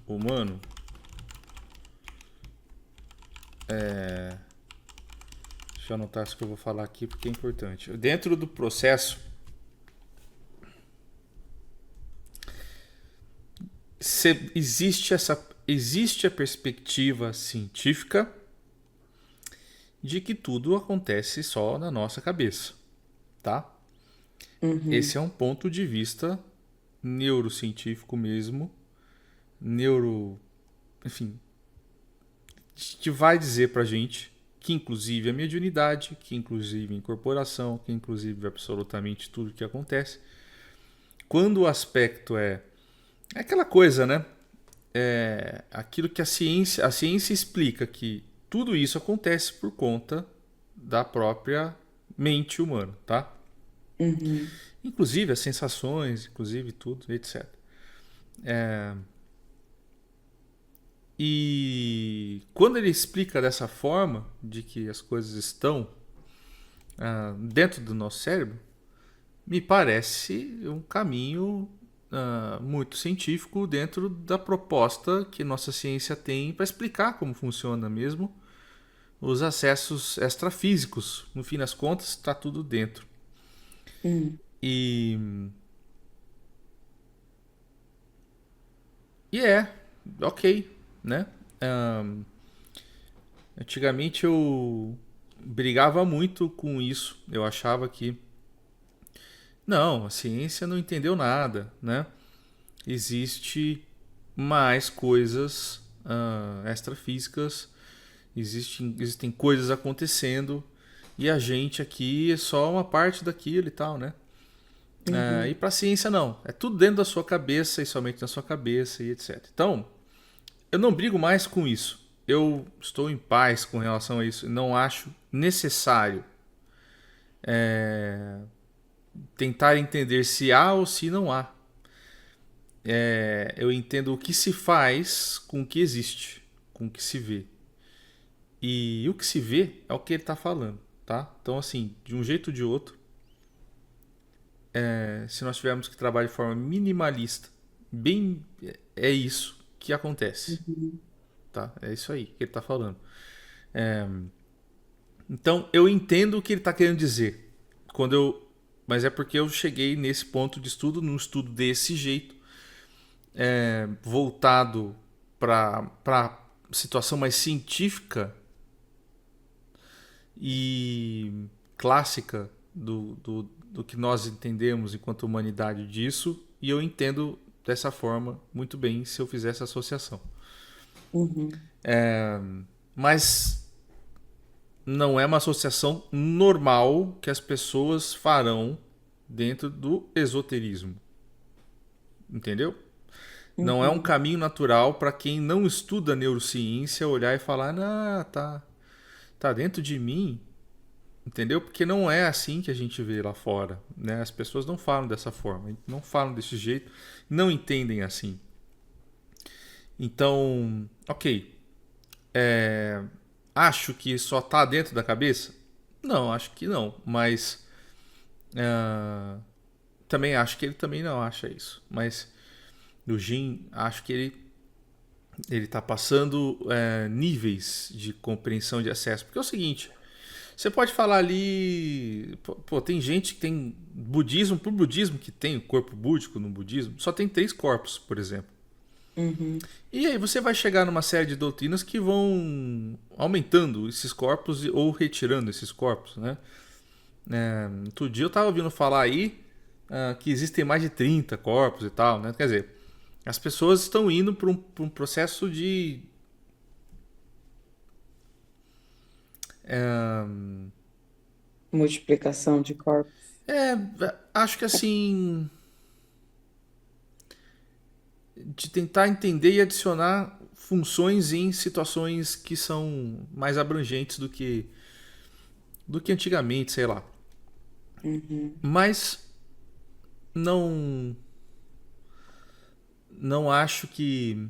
humano, deixa eu anotar isso que eu vou falar aqui porque é importante. Dentro do processo, existe a perspectiva científica de que tudo acontece só na nossa cabeça, tá? Uhum, Esse é um ponto de vista neurocientífico mesmo, neuro, enfim, que vai dizer pra gente que inclusive a mediunidade, que inclusive a incorporação, que inclusive absolutamente tudo que acontece, quando o aspecto é aquela coisa, né? É aquilo que a ciência explica que tudo isso acontece por conta da própria mente humana, tá? uhum, Inclusive as sensações, inclusive tudo, etc. E quando ele explica dessa forma, de que as coisas estão dentro do nosso cérebro, me parece um caminho muito científico dentro da proposta que nossa ciência tem para explicar como funciona mesmo os acessos extrafísicos. No fim das contas, está tudo dentro. uhum, E, e é, ok, né? Um, Antigamente eu brigava muito com isso. Eu achava que não, a ciência não entendeu nada, né? Existe mais coisas extrafísicas, existem coisas acontecendo e a gente aqui é só uma parte daquilo e tal, né? E uhum, para a ciência não, é tudo dentro da sua cabeça e somente na sua cabeça e etc. Então, eu não brigo mais com isso. eu estou em paz com relação a isso. Não acho necessário tentar entender se há ou se não há. Eu entendo o que se faz com o que existe, com o que se vê. E o que se vê é o que ele está falando, tá? Então, assim, de um jeito ou de outro, se nós tivermos que trabalhar de forma minimalista, bem, é isso que acontece, Uhum. tá? É isso aí que ele está falando. Então, eu entendo o que ele está querendo dizer. Quando eu, mas é porque eu cheguei nesse ponto de estudo, num estudo desse jeito, voltado para situação mais científica e clássica do que nós entendemos enquanto humanidade disso, e eu entendo dessa forma muito bem se eu fizer essa associação. Uhum. Mas não é uma associação normal que as pessoas farão dentro do esoterismo, entendeu? Não é um Uhum. caminho natural para quem não estuda neurociência olhar e falar, ah, tá dentro de mim, entendeu? Porque não é assim que a gente vê lá fora, né? As pessoas não falam dessa forma, não falam desse jeito, não entendem assim. Então, ok, acho que só tá dentro da cabeça? Não, acho que não, mas também acho que ele também não acha isso. Mas o Jin, acho que ele está passando níveis de compreensão de acesso. Porque é o seguinte, você pode falar ali. Pô, tem gente que tem budismo, por budismo que tem o corpo búdico no budismo, só tem 3 corpos, por exemplo. Uhum. E aí você vai chegar numa série de doutrinas que vão aumentando esses corpos ou retirando esses corpos, né? Outro dia eu estava ouvindo falar aí que existem mais de 30 corpos e tal, né? Quer dizer, as pessoas estão indo para um processo de Multiplicação de corpos. é, acho que assim, de tentar entender e adicionar funções em situações que são mais abrangentes do que antigamente, sei lá. Uhum. Mas não não acho que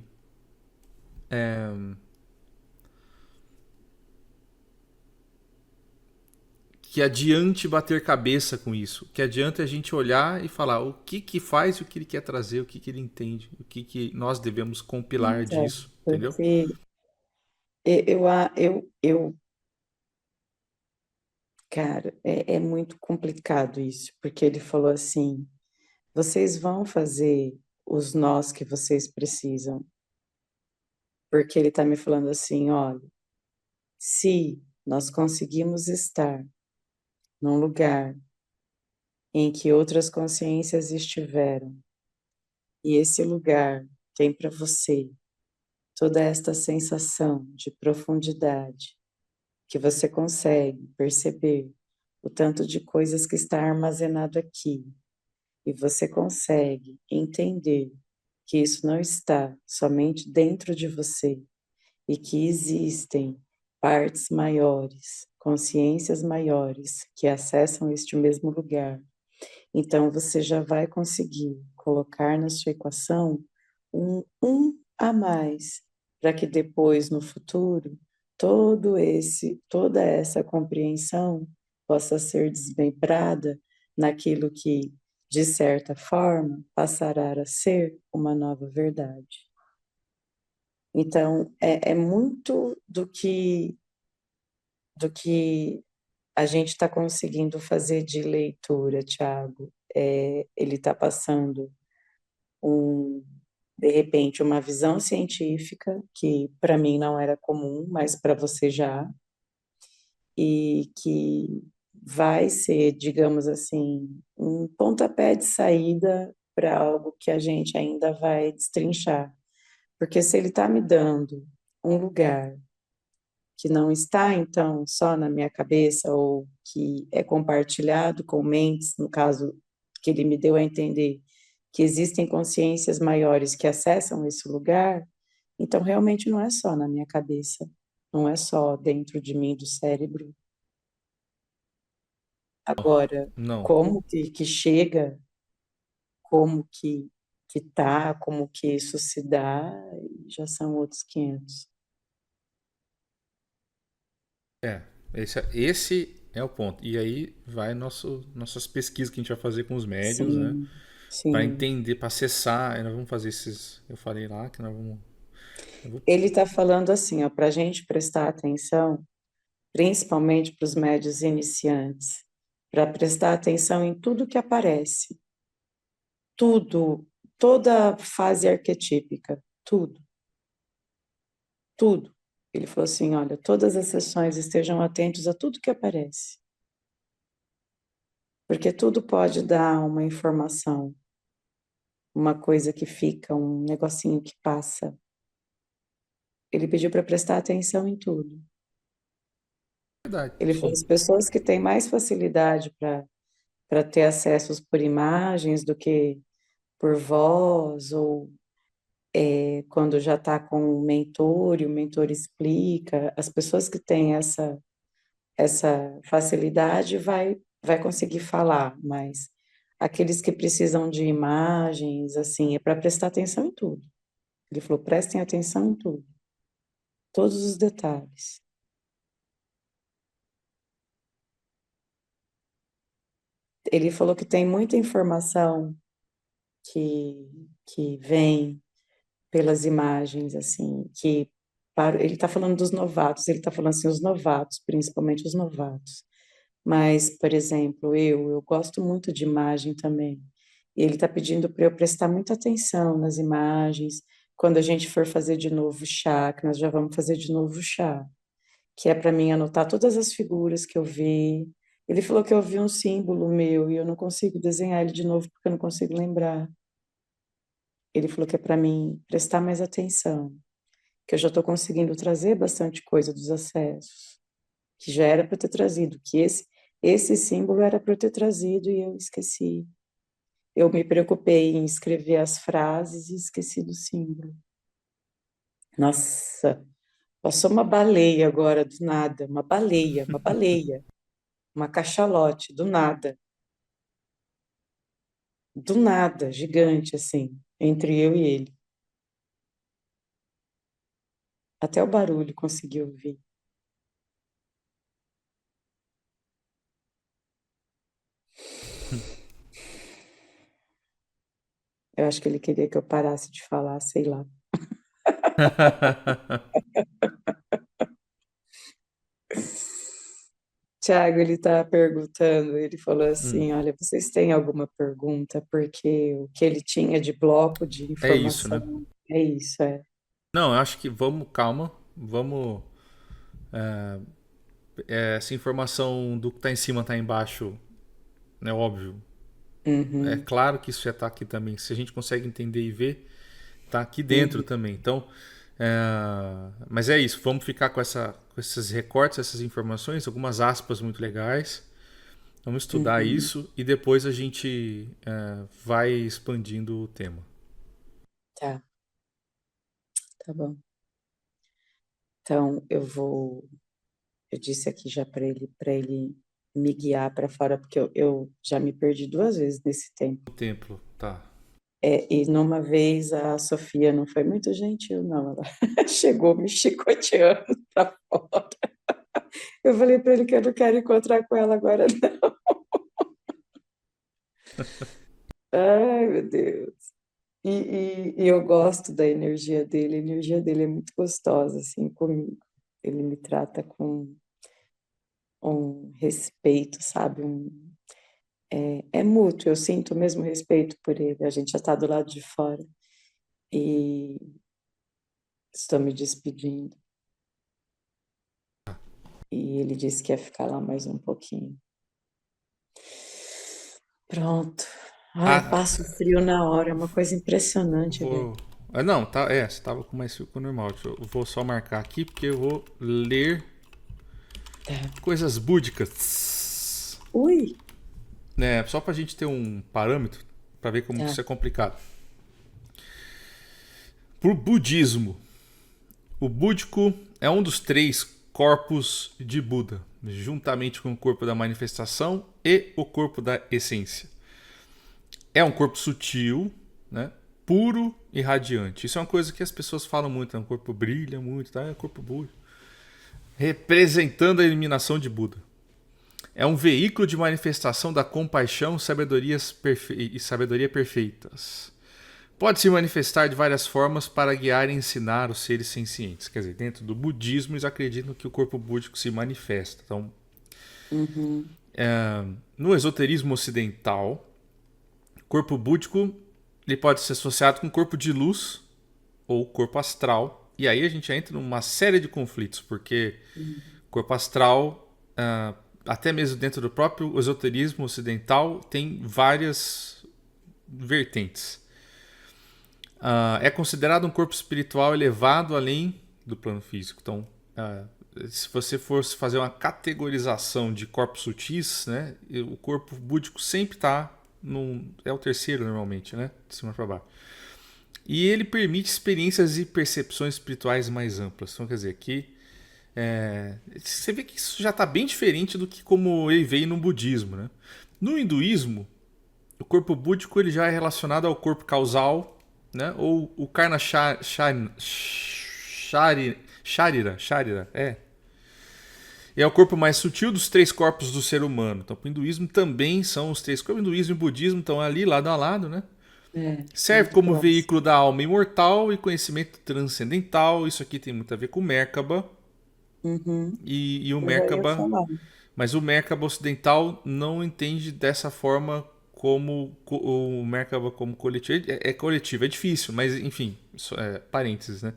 adiante bater cabeça com isso. Que adianta a gente olhar e falar o que faz e o que ele quer trazer, o que ele entende, o que nós devemos compilar Então, disso, entendeu? porque cara, é muito complicado isso, porque ele falou assim: vocês vão fazer os nós que vocês precisam, porque ele está me falando assim: olha, se nós conseguimos estar num lugar em que outras consciências estiveram, e esse lugar tem para você toda esta sensação de profundidade, que você consegue perceber o tanto de coisas que está armazenado aqui, e você consegue entender que isso não está somente dentro de você e que existem partes maiores, consciências maiores que acessam este mesmo lugar. Então você já vai conseguir colocar na sua equação um a mais, para que depois, no futuro, toda essa compreensão possa ser desmembrada naquilo que, de certa forma, passará a ser uma nova verdade. Então, é muito do que a gente está conseguindo fazer de leitura, Tiago. Ele está passando um, de repente, uma visão científica que para mim não era comum, mas para você já, e que vai ser, digamos assim, um pontapé de saída para algo que a gente ainda vai destrinchar. Porque se ele está me dando um lugar que não está, então, só na minha cabeça ou que é compartilhado com mentes, no caso que ele me deu a entender que existem consciências maiores que acessam esse lugar, Então, realmente não é só na minha cabeça, não é só dentro de mim, do cérebro. Agora, Não. como que chega, como que tá, como que isso se dá, já são outros 500. É, esse é o ponto. E aí vai nossas pesquisas que a gente vai fazer com os médios, né? Sim, Para sim. entender, para acessar. Nós vamos fazer esses. Eu falei lá que nós vamos. Eu vou, Ele está falando assim, ó, para a gente prestar atenção, principalmente para os médios iniciantes, para prestar atenção em tudo que aparece, tudo, toda fase arquetípica, tudo, tudo. Ele falou assim, olha, todas as sessões estejam atentos a tudo que aparece, porque tudo pode dar uma informação, uma coisa que fica, um negocinho que passa. Ele pediu para prestar atenção em tudo. verdade, Ele falou, sim. as pessoas que têm mais facilidade para ter acessos por imagens do que por voz, ou quando já está com o mentor e o mentor explica, as pessoas que têm essa facilidade vai conseguir falar, mas aqueles que precisam de imagens, assim, é para prestar atenção em tudo. Ele falou, prestem atenção em tudo, todos os detalhes. Ele falou que tem muita informação que vem pelas imagens, assim, que ele está falando dos novatos, ele está falando assim, os novatos, principalmente os novatos. Mas, por exemplo, eu gosto muito de imagem também. E ele está pedindo para eu prestar muita atenção nas imagens. Quando a gente for fazer de novo chá, que nós já vamos fazer de novo chá, que é para mim anotar todas as figuras que eu vi. Ele falou que eu vi um símbolo meu e eu não consigo desenhar ele de novo porque eu não consigo lembrar. Ele falou que é para mim prestar mais atenção, que eu já estou conseguindo trazer bastante coisa dos acessos, que já era para eu ter trazido, que esse símbolo era para eu ter trazido e eu esqueci. Eu me preocupei em escrever as frases e esqueci do símbolo. Nossa, passou uma baleia agora, do nada, uma baleia, uma cachalote, do nada, gigante assim, entre eu e ele. Até o barulho consegui ouvir. Eu acho que ele queria que eu parasse de falar, sei lá. Tiago, ele está perguntando, ele falou Hum, assim, olha, vocês têm alguma pergunta? Porque o que ele tinha de bloco de é isso, né? informação é isso, é. Não, eu acho que vamos, calma. Vamos. Essa informação do que tá em cima tá embaixo, é óbvio. É Uhum, claro que isso já tá aqui também. Se a gente consegue entender e ver, tá aqui dentro uhum, também. Então, mas é isso. Vamos ficar com esses recortes, essas informações, algumas aspas muito legais. Vamos estudar uhum. isso e depois a gente vai expandindo o tema. Tá, tá bom. Então, eu disse aqui já para ele me guiar para fora, porque eu já me perdi 2 vezes nesse tempo. O templo, tá. E numa vez a Sofia não foi muito gentil, não. Ela chegou me chicoteando para fora. Eu falei para ele que eu não quero encontrar com ela agora, não. Ai, meu Deus. E eu gosto da energia dele, a energia dele é muito gostosa, assim, comigo. Ele me trata com um respeito, sabe? É mútuo, eu sinto o mesmo respeito por ele. A gente já está do lado de fora e estou me despedindo. E ele disse que ia ficar lá mais um pouquinho. Pronto. Ai, Ah, passa o frio na hora, é uma coisa impressionante, velho. vou. Não, tá. Você tava com mais fio que o normal. Eu vou só marcar aqui porque eu vou ler Tá. coisas búdicas. Ui, Né? Só pra gente ter um parâmetro pra ver como que tá. isso é complicado. Por budismo. O búdico é um dos 3 corpos de Buda, juntamente com o corpo da manifestação e o corpo da essência. É um corpo sutil, né? Puro e radiante. Isso é uma coisa que as pessoas falam muito, né? O corpo brilha muito, tá? É o corpo búdico. Representando a iluminação de Buda. É um veículo de manifestação da compaixão e sabedoria perfeitas. Pode se manifestar de várias formas para guiar e ensinar os seres sencientes. Quer dizer, dentro do budismo, eles acreditam que o corpo búdico se manifesta. Então, Uhum. no esoterismo ocidental, o corpo búdico ele pode ser associado com corpo de luz ou corpo astral. E aí a gente entra numa série de conflitos, porque corpo astral, até mesmo dentro do próprio esoterismo ocidental, tem várias vertentes. É considerado um corpo espiritual elevado além do plano físico. Então, se você fosse fazer uma categorização de corpos sutis, né, o corpo búdico sempre está é o terceiro normalmente, né, de cima para baixo. E ele permite experiências e percepções espirituais mais amplas. Então, quer dizer, aqui você vê que isso já está bem diferente do que como ele veio no budismo, né? No hinduísmo, o corpo búdico ele já é relacionado ao corpo causal, né? Ou o Karna Sharira, é o corpo mais sutil dos 3 corpos do ser humano. Então, para o hinduísmo também são os 3 corpos. O hinduísmo e o budismo estão ali lado a lado, né? Serve Muito como próximo. veículo da alma imortal e conhecimento transcendental. Isso aqui tem muito a ver com o Merkaba Uhum. e o Eu já ia Merkaba, falar. mas o Merkaba ocidental não entende dessa forma como o Merkaba como coletivo. É coletivo, é difícil, mas enfim, parênteses, né?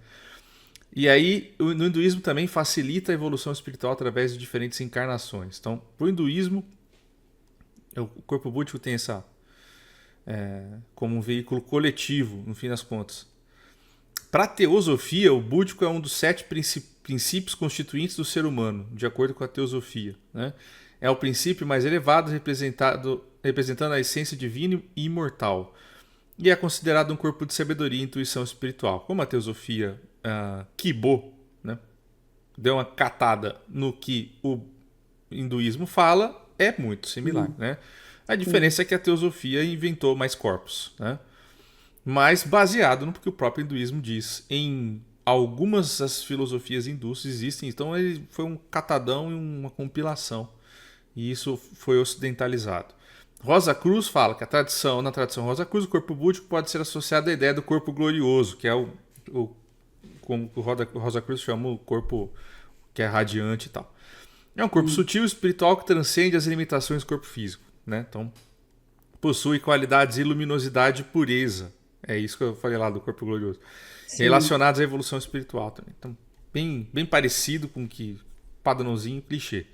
E aí, no hinduísmo também facilita a evolução espiritual através de diferentes encarnações. Então, para o hinduísmo, o corpo búdico tem essa como um veículo coletivo, no fim das contas. Para a teosofia, o búdico é um dos 7 princípios constituintes do ser humano, de acordo com a teosofia. Né? É o princípio mais elevado representando a essência divina e imortal. E é considerado um corpo de sabedoria e intuição espiritual. Como a teosofia Kibo, né, deu uma catada no que o hinduísmo fala, é muito similar. Sim, Né? A sim. diferença é que a teosofia inventou mais corpos. Né? Mas baseado no que o próprio hinduísmo diz. Em algumas das filosofias hindus existem, então ele foi um catadão e uma compilação. E isso foi ocidentalizado. Rosa Cruz fala que na tradição Rosa Cruz, o corpo búdico pode ser associado à ideia do corpo glorioso, que é como o Rosa Cruz chama o corpo que é radiante e tal. É um corpo Hum. sutil e espiritual que transcende as limitações do corpo físico. Né? Então, possui qualidades de luminosidade e pureza. É isso que eu falei lá do corpo glorioso. Sim. Relacionados à evolução espiritual também. Então, bem parecido com que padrãozinho clichê.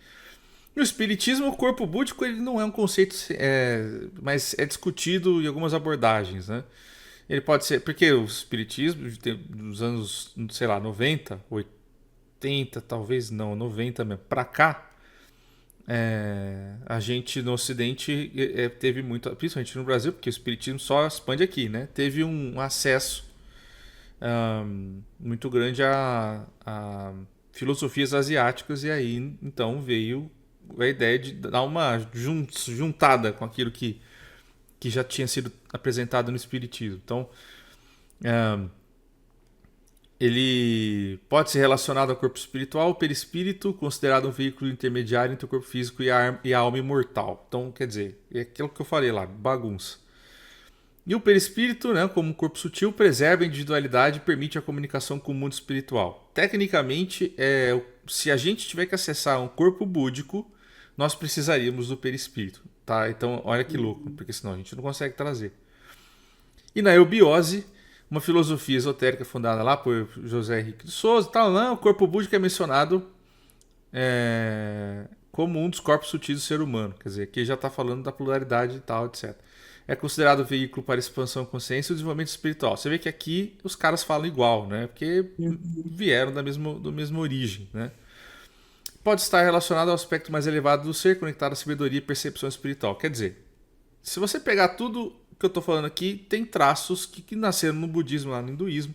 No espiritismo, o corpo búdico ele não é um conceito, mas é discutido em algumas abordagens, né? Ele pode ser, porque o espiritismo dos anos, sei lá, 90, 80, talvez não, 90 mesmo, pra cá, a gente no Ocidente teve muito, principalmente no Brasil, porque o espiritismo só expande aqui, né? Teve um acesso muito grande a filosofias asiáticas e aí então veio a ideia de dar uma juntada com aquilo que já tinha sido apresentado no espiritismo. Então, ele pode ser relacionado ao corpo espiritual, o perispírito, considerado um veículo intermediário entre o corpo físico e a alma imortal. Então, quer dizer, é aquilo que eu falei lá, bagunça. E o perispírito, né, como um corpo sutil, preserva a individualidade e permite a comunicação com o mundo espiritual. Tecnicamente, se a gente tiver que acessar um corpo búdico, nós precisaríamos do perispírito. Tá? Então, olha que louco, Uhum. porque senão a gente não consegue trazer. E na eubiose, uma filosofia esotérica fundada lá por José Henrique de Souza, tal, não, o corpo búdico é mencionado como um dos corpos sutis do ser humano. Quer dizer, aqui já está falando da pluralidade e tal, etc. É considerado veículo para a expansão da consciência e o desenvolvimento espiritual. Você vê que aqui os caras falam igual, né? Porque Uhum. vieram da mesma origem, né? Pode estar relacionado ao aspecto mais elevado do ser, conectado à sabedoria e percepção espiritual. Quer dizer, se você pegar tudo que eu estou falando aqui, tem traços que nasceram no budismo, lá no hinduísmo,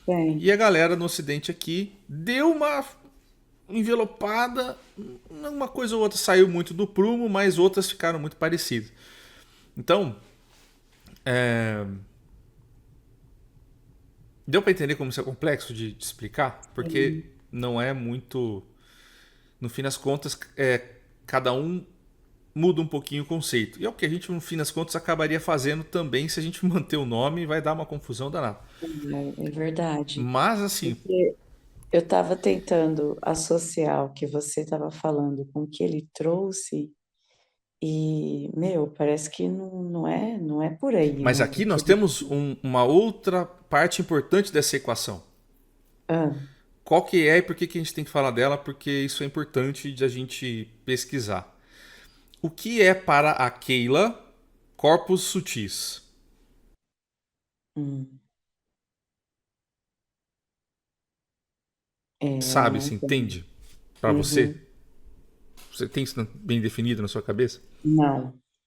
Tem. E a galera no Ocidente aqui deu uma envelopada, uma coisa ou outra saiu muito do prumo, mas outras ficaram muito parecidas. Então, é, deu para entender como isso é complexo de explicar? Porque Sim. não é muito. No fim das contas, cada um muda um pouquinho o conceito. E é o que a gente, no fim das contas, acabaria fazendo também se a gente manter o nome, vai dar uma confusão danada. É verdade. Mas, assim, Porque eu estava tentando associar o que você estava falando com o que ele trouxe e, meu, parece que não é por aí, mas né? O aqui que nós ele... temos uma outra parte importante dessa equação. Ah, Qual que é e por que que a gente tem que falar dela? Porque isso é importante de a gente pesquisar. O que é para a Keila corpos sutis? hum, eu Sabe, não se tenho. entende? Para você? Uhum. Você tem isso bem definido na sua cabeça?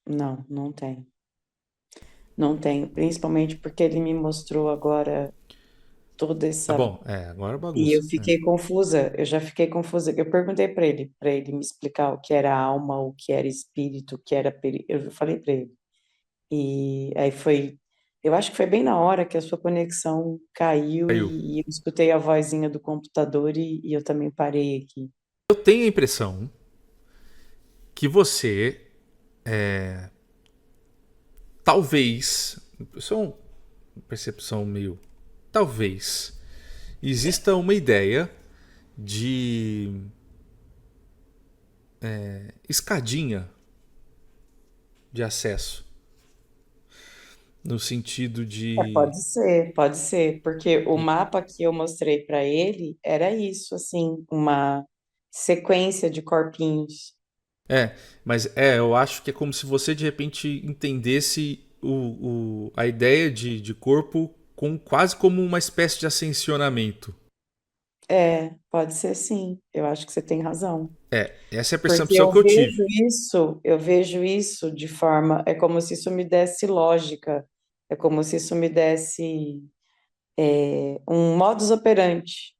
Não, não tem. Não tenho, principalmente porque ele me mostrou agora toda Tá essa. bom, agora é E eu bagunça. fiquei confusa, eu já fiquei confusa. Eu perguntei para ele me explicar o que era alma, o que era espírito, o que era. Eu falei para ele. E aí foi. Eu acho que foi bem na hora que a sua conexão caiu Caiu. e eu escutei a vozinha do computador e eu também parei aqui. Eu tenho a impressão que você talvez, isso é uma percepção meio, talvez exista uma ideia de escadinha de acesso, no sentido de, Pode ser, porque o mapa que eu mostrei para ele era isso, assim, uma sequência de corpinhos. mas eu acho que é como se você de repente entendesse a ideia de corpo com quase como uma espécie de ascensionamento. É, pode ser sim, eu acho que você tem razão. Essa é a Porque percepção que eu tive. eu vejo isso de forma, é como se isso me desse lógica, é como se isso me desse um modus operandi.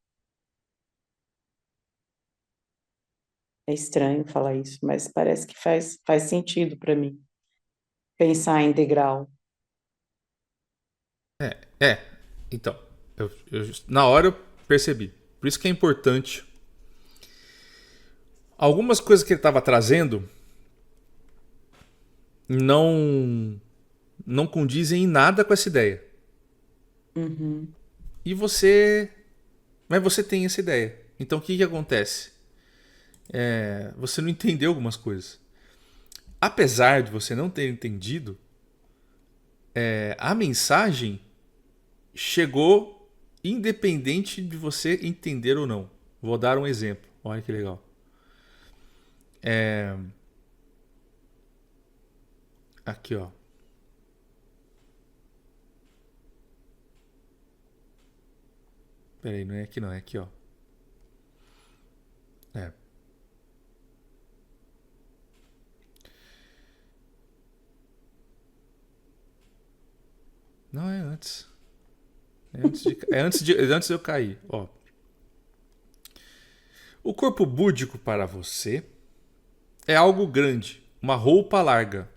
É estranho falar isso, mas parece que faz sentido para mim pensar em degrau. É, então, na hora eu percebi. Por isso que é importante. Algumas coisas que ele estava trazendo não não condizem em nada com essa ideia. Uhum, E você, mas você tem essa ideia. Então o que que acontece? Você não entendeu algumas coisas. Apesar de você não ter entendido, a mensagem chegou independente de você entender ou não. Vou dar um exemplo. Olha que legal. Aqui, ó. Peraí, não é aqui não, é aqui, ó. É. Não é antes. É antes de eu cair. Ó. O corpo búdico para você é algo grande, uma roupa larga.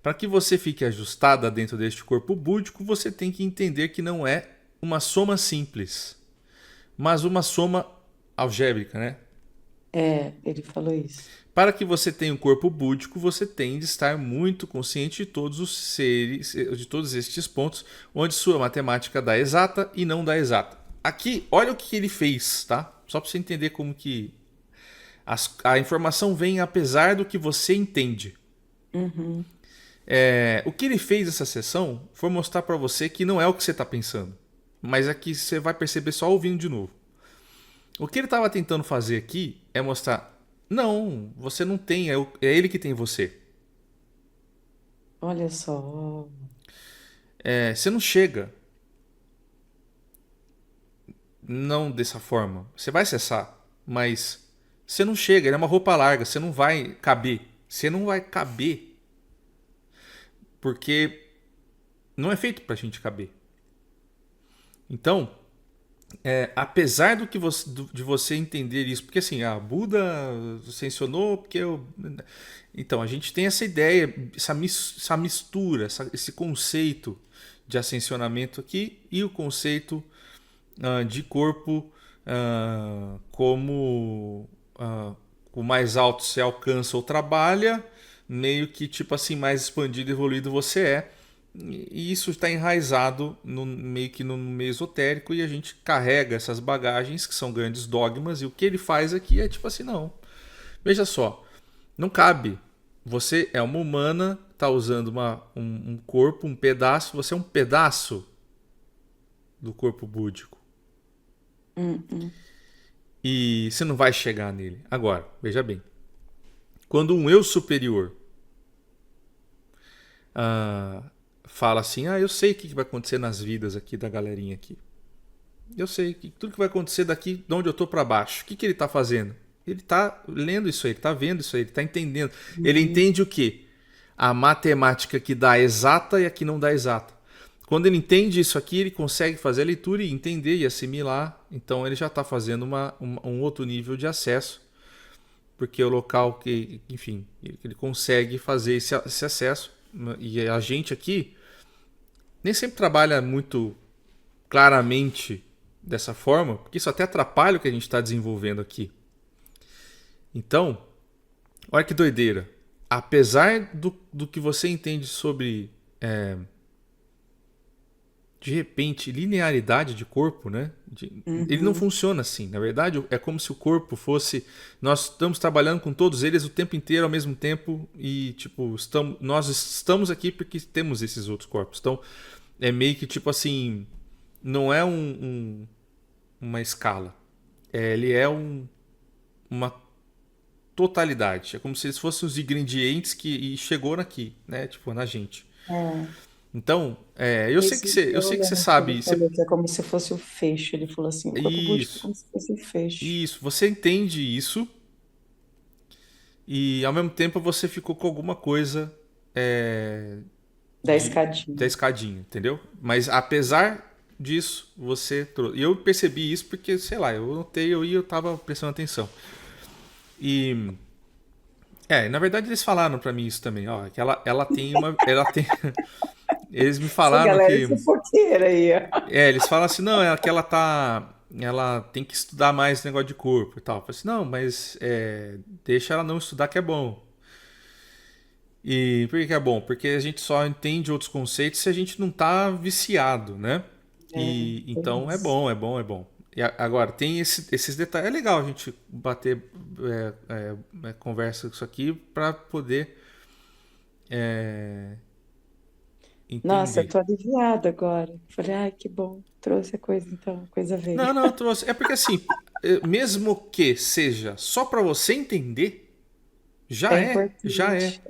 Para que você fique ajustada dentro deste corpo búdico, você tem que entender que não é uma soma simples, mas uma soma algébrica, né? ele falou isso. Para que você tenha um corpo búdico, você tem de estar muito consciente de todos os seres, de todos estes pontos, onde sua matemática dá exata e não dá exata. Aqui, olha o que ele fez, tá? Só para você entender como que a informação vem apesar do que você entende. Uhum, O que ele fez essa sessão foi mostrar para você que não é o que você está pensando, mas é que você vai perceber só ouvindo de novo. O que ele estava tentando fazer aqui é mostrar: não, você não tem, é ele que tem você. olha só. Você não chega, não dessa forma. Você vai acessar, mas você não chega. Ele é uma roupa larga, você não vai caber. Você não vai caber porque não é feito para a gente caber. Então, apesar de você entender isso, porque assim, Buda ascensionou porque eu. Então, a gente tem essa ideia, essa mistura, esse conceito de ascensionamento aqui e o conceito de corpo como o mais alto se alcança ou trabalha, meio que tipo assim, mais expandido e evoluído você é. E isso está enraizado meio que no meio esotérico e a gente carrega essas bagagens que são grandes dogmas e o que ele faz aqui é tipo assim, não. Veja só, não cabe. Você é uma humana, está usando um corpo, um pedaço, você é um pedaço do corpo búdico. Uhum. E você não vai chegar nele. Agora, veja bem. Quando um eu superior ah, fala assim, eu sei o que vai acontecer nas vidas aqui da galerinha aqui. Eu sei que tudo que vai acontecer daqui de onde eu estou para baixo. O que ele está fazendo? Ele está lendo isso aí, ele está vendo isso aí, ele está entendendo. Ele Uhum. entende o quê? A matemática que dá exata e a que não dá exata. Quando ele entende isso aqui, ele consegue fazer a leitura e entender e assimilar. Então ele já está fazendo um outro nível de acesso, porque é o local que, enfim, ele consegue fazer esse acesso. E a gente aqui nem sempre trabalha muito claramente dessa forma, porque isso até atrapalha o que a gente está desenvolvendo aqui. Então, olha que doideira. Apesar do que você entende sobre, de repente, linearidade de corpo, né? Ele não Uhum. funciona assim. Na verdade, é como se o corpo fosse. Nós estamos trabalhando com todos eles o tempo inteiro ao mesmo tempo e, tipo, nós estamos aqui porque temos esses outros corpos. Então, é meio que tipo assim. Não é uma escala. Ele é uma totalidade. É como se eles fossem os ingredientes que e chegou aqui, né? Tipo, na gente. É. Então, Isso eu eu sei que você lembro que ele sabe. falou que é como se fosse o fecho. Ele falou assim, o corpo búdico é Isso, como se fosse o fecho isso. Você entende isso e ao mesmo tempo você ficou com alguma coisa é, da da escadinha. escadinha, entendeu? Mas apesar disso, você trouxe. E eu percebi isso porque, sei lá, eu notei, eu tava prestando atenção. E na verdade eles falaram pra mim isso também, ó, que ela tem ela tem, eles me Essa falaram galera que, fofoqueira aí, ó. eles falam assim, não, é que ela tem que estudar mais negócio de corpo e tal. Eu falei assim, não, mas deixa ela não estudar que é bom. E por que é bom? Porque a gente só entende outros conceitos se a gente não tá viciado, né? É, E tem então é isso. bom, é bom, é bom. E agora, tem esses detalhes. É legal a gente bater conversa com isso aqui para poder é, Nossa, eu entender. tô aliviada agora. Falei, ai, que bom. Trouxe a coisa, então, a coisa Não, veio. não, eu trouxe. É porque assim, mesmo que seja só para você entender, É já é. importante.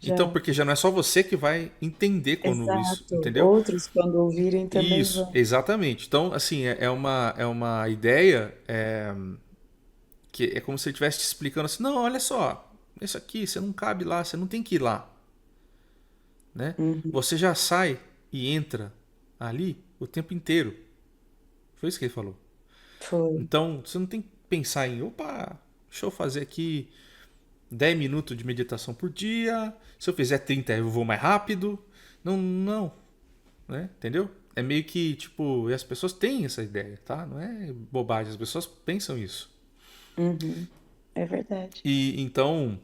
Então, Já. porque já não é só você que vai entender quando isso, Exato. entendeu? Outros, quando ouvirem, também Isso, vão. exatamente. Então, assim, é uma ideia que é como se ele estivesse te explicando assim, não, olha só, isso aqui, você não cabe lá, você não tem que ir lá, né? Uhum. Você já sai e entra ali o tempo inteiro. Foi isso que ele falou. Foi. Então, você não tem que pensar em, opa, deixa eu fazer aqui 10 minutos de meditação por dia, se eu fizer 30 eu vou mais rápido. Não, não, né? Entendeu? É meio que, tipo, e as pessoas têm essa ideia, tá? Não é bobagem, as pessoas pensam isso. Uhum. É verdade. E então,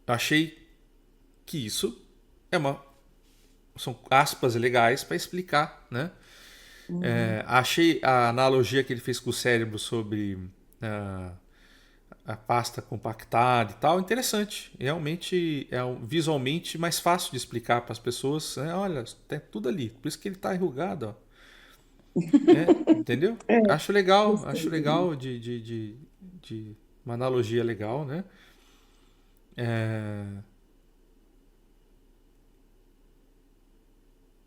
eu achei que isso é uma são aspas legais para explicar, né? Uhum. Achei a analogia que ele fez com o cérebro sobre ah, a pasta compactada e tal interessante. Realmente é visualmente mais fácil de explicar para as pessoas. Né? Olha, tem tudo ali. Por isso que ele está enrugado. Ó. Entendeu? É, Acho gostei também. legal de uma analogia legal, né?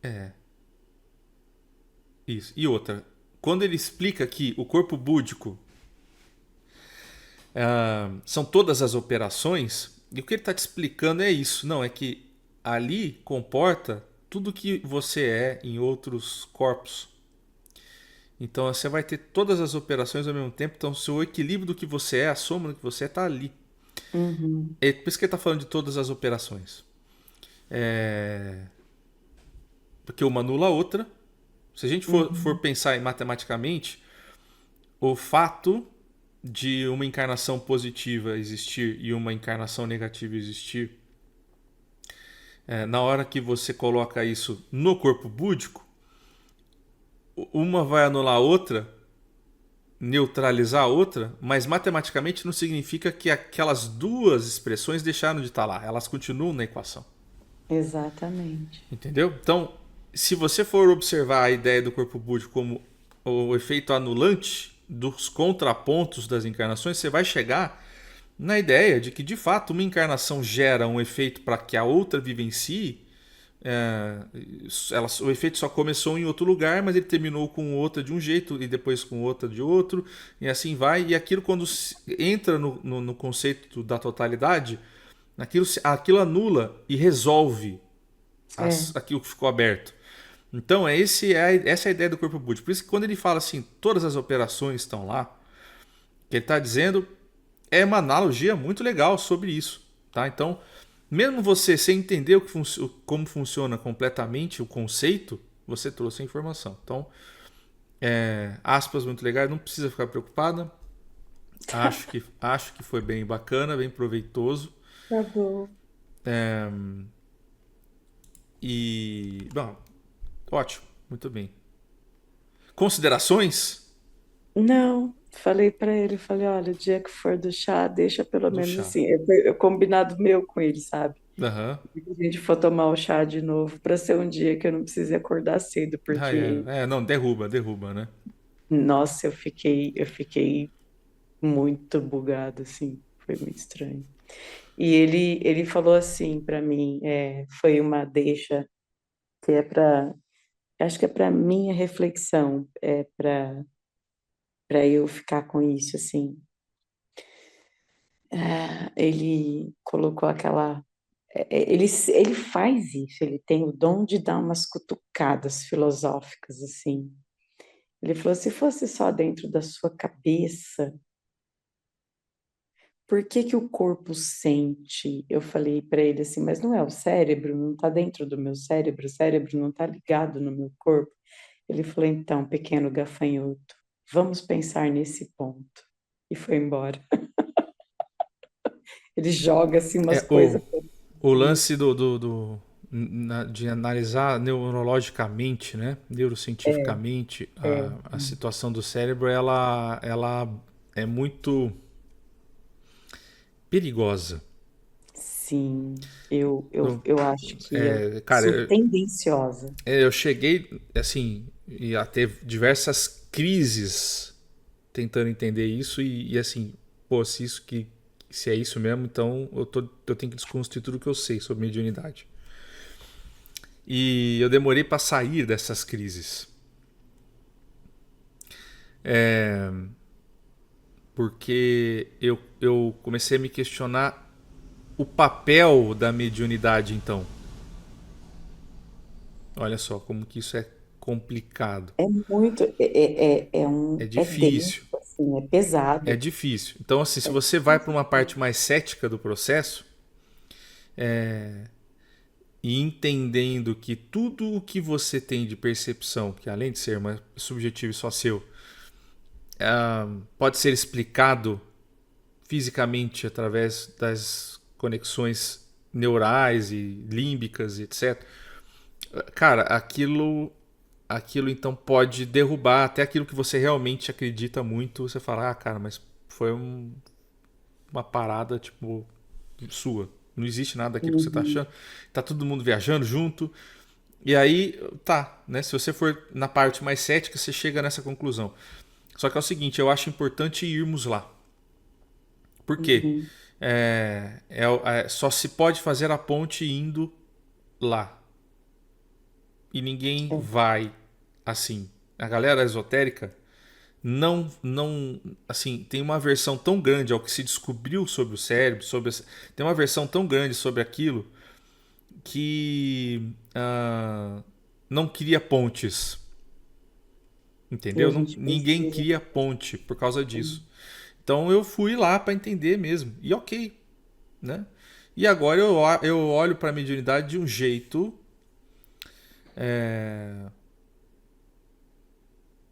É, isso. E outra, quando ele explica que o corpo búdico são todas as operações, e o que ele está te explicando é isso. Não, é que ali comporta tudo que você é em outros corpos. Então você vai ter todas as operações ao mesmo tempo. Então o seu equilíbrio do que você é, a soma do que você é, está ali. Uhum. É por isso que ele está falando de todas as operações. É... Porque uma anula a outra. Se a gente for Uhum. pensar matematicamente, o fato de uma encarnação positiva existir e uma encarnação negativa existir, na hora que você coloca isso no corpo búdico, uma vai anular a outra, neutralizar a outra, mas matematicamente não significa que aquelas duas expressões deixaram de estar lá, elas continuam na equação. Exatamente. Entendeu? Então, se você for observar a ideia do corpo búdico como o efeito anulante dos contrapontos das encarnações, você vai chegar na ideia de que, de fato, uma encarnação gera um efeito para que a outra vivencie. É, o efeito só começou em outro lugar, mas ele terminou com outra de um jeito e depois com outra de outro, e assim vai. E aquilo, quando entra no conceito da totalidade, aquilo anula e resolve É. aquilo que ficou aberto. Então, essa é a ideia do corpo búdico. Por isso que quando ele fala assim, todas as operações estão lá, o que ele está dizendo é uma analogia muito legal sobre isso. Tá? Então, mesmo você sem entender como funciona completamente o conceito, você trouxe a informação. Então, aspas muito legais, não precisa ficar preocupada. Acho que foi bem bacana, bem proveitoso. Tá bom. E, bom, ótimo, muito bem. Considerações Não, falei para ele, falei, olha, o dia que for do chá, deixa pelo do menos chá. assim, eu combinado meu com ele, sabe? Aham. Se a gente for tomar o chá de novo, para ser um dia que eu não precise acordar cedo, Ah, porque, não, derruba, né? nossa, eu fiquei muito bugada, assim, foi muito estranho. E ele falou assim para mim, foi uma deixa que é para, acho que é para minha reflexão, é para eu ficar com isso, assim. Ele colocou aquela. Ele faz isso, ele tem o dom de dar umas cutucadas filosóficas, assim. Ele falou: se fosse só dentro da sua cabeça, por que que o corpo sente? Eu falei para ele assim: mas não é o cérebro, não está dentro do meu cérebro, o cérebro não está ligado no meu corpo. Ele falou: então, pequeno gafanhoto, vamos pensar nesse ponto. E foi embora. Ele joga assim umas É o, coisas. o lance de analisar neurologicamente, né? Neurocientificamente, É, a situação do cérebro, ela é muito perigosa. sim, eu, Então, eu acho que eu cara, sou tendenciosa. eu cheguei assim a ter diversas crises tentando entender isso e assim, pô, se é isso mesmo, então eu tenho que desconstruir tudo que eu sei sobre mediunidade. E eu demorei para sair dessas crises. Porque eu comecei a me questionar o papel da mediunidade, então. Olha só como que isso é complicado. É muito, É é denso, difícil. assim, é É pesado. difícil. Então, assim, se É você vai para difícil. uma parte mais cética do processo e entendendo que tudo o que você tem de percepção, que além de ser mais subjetivo e só seu, pode ser explicado fisicamente através das conexões neurais e límbicas e etc. Cara, aquilo então pode derrubar até aquilo que você realmente acredita muito. Você fala, ah, cara, mas foi uma parada tipo sua. Não existe nada daquilo que você tá Uhum, achando. Tá todo mundo viajando junto. E aí, tá, né? Se você for na parte mais cética, você chega nessa conclusão. Só que é o seguinte, eu acho importante irmos lá. Por quê? uhum, Só se pode fazer a ponte indo lá. E ninguém é, vai assim. A galera esotérica não assim, tem uma versão tão grande ao que se descobriu sobre o cérebro, tem uma versão tão grande sobre aquilo que não cria pontes. E a Entendeu? gente Ninguém precisa. cria ponte por causa disso. Então eu fui lá para entender mesmo. E ok, né? E agora eu olho para a mediunidade de um jeito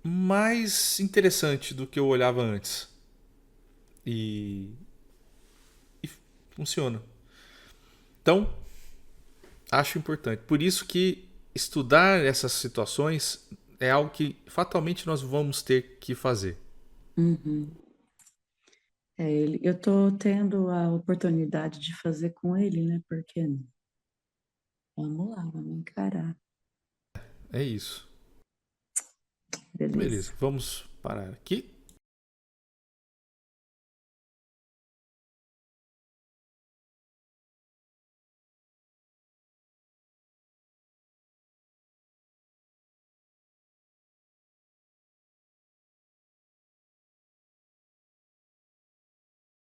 mais interessante do que eu olhava antes. E, e funciona. Então, acho importante. Por isso que estudar essas situações é algo que fatalmente nós vamos ter que fazer. Uhum. Eu tô tendo a oportunidade de fazer com ele, né? Porque vamos lá, vamos encarar. É isso. Beleza. Beleza, vamos parar aqui.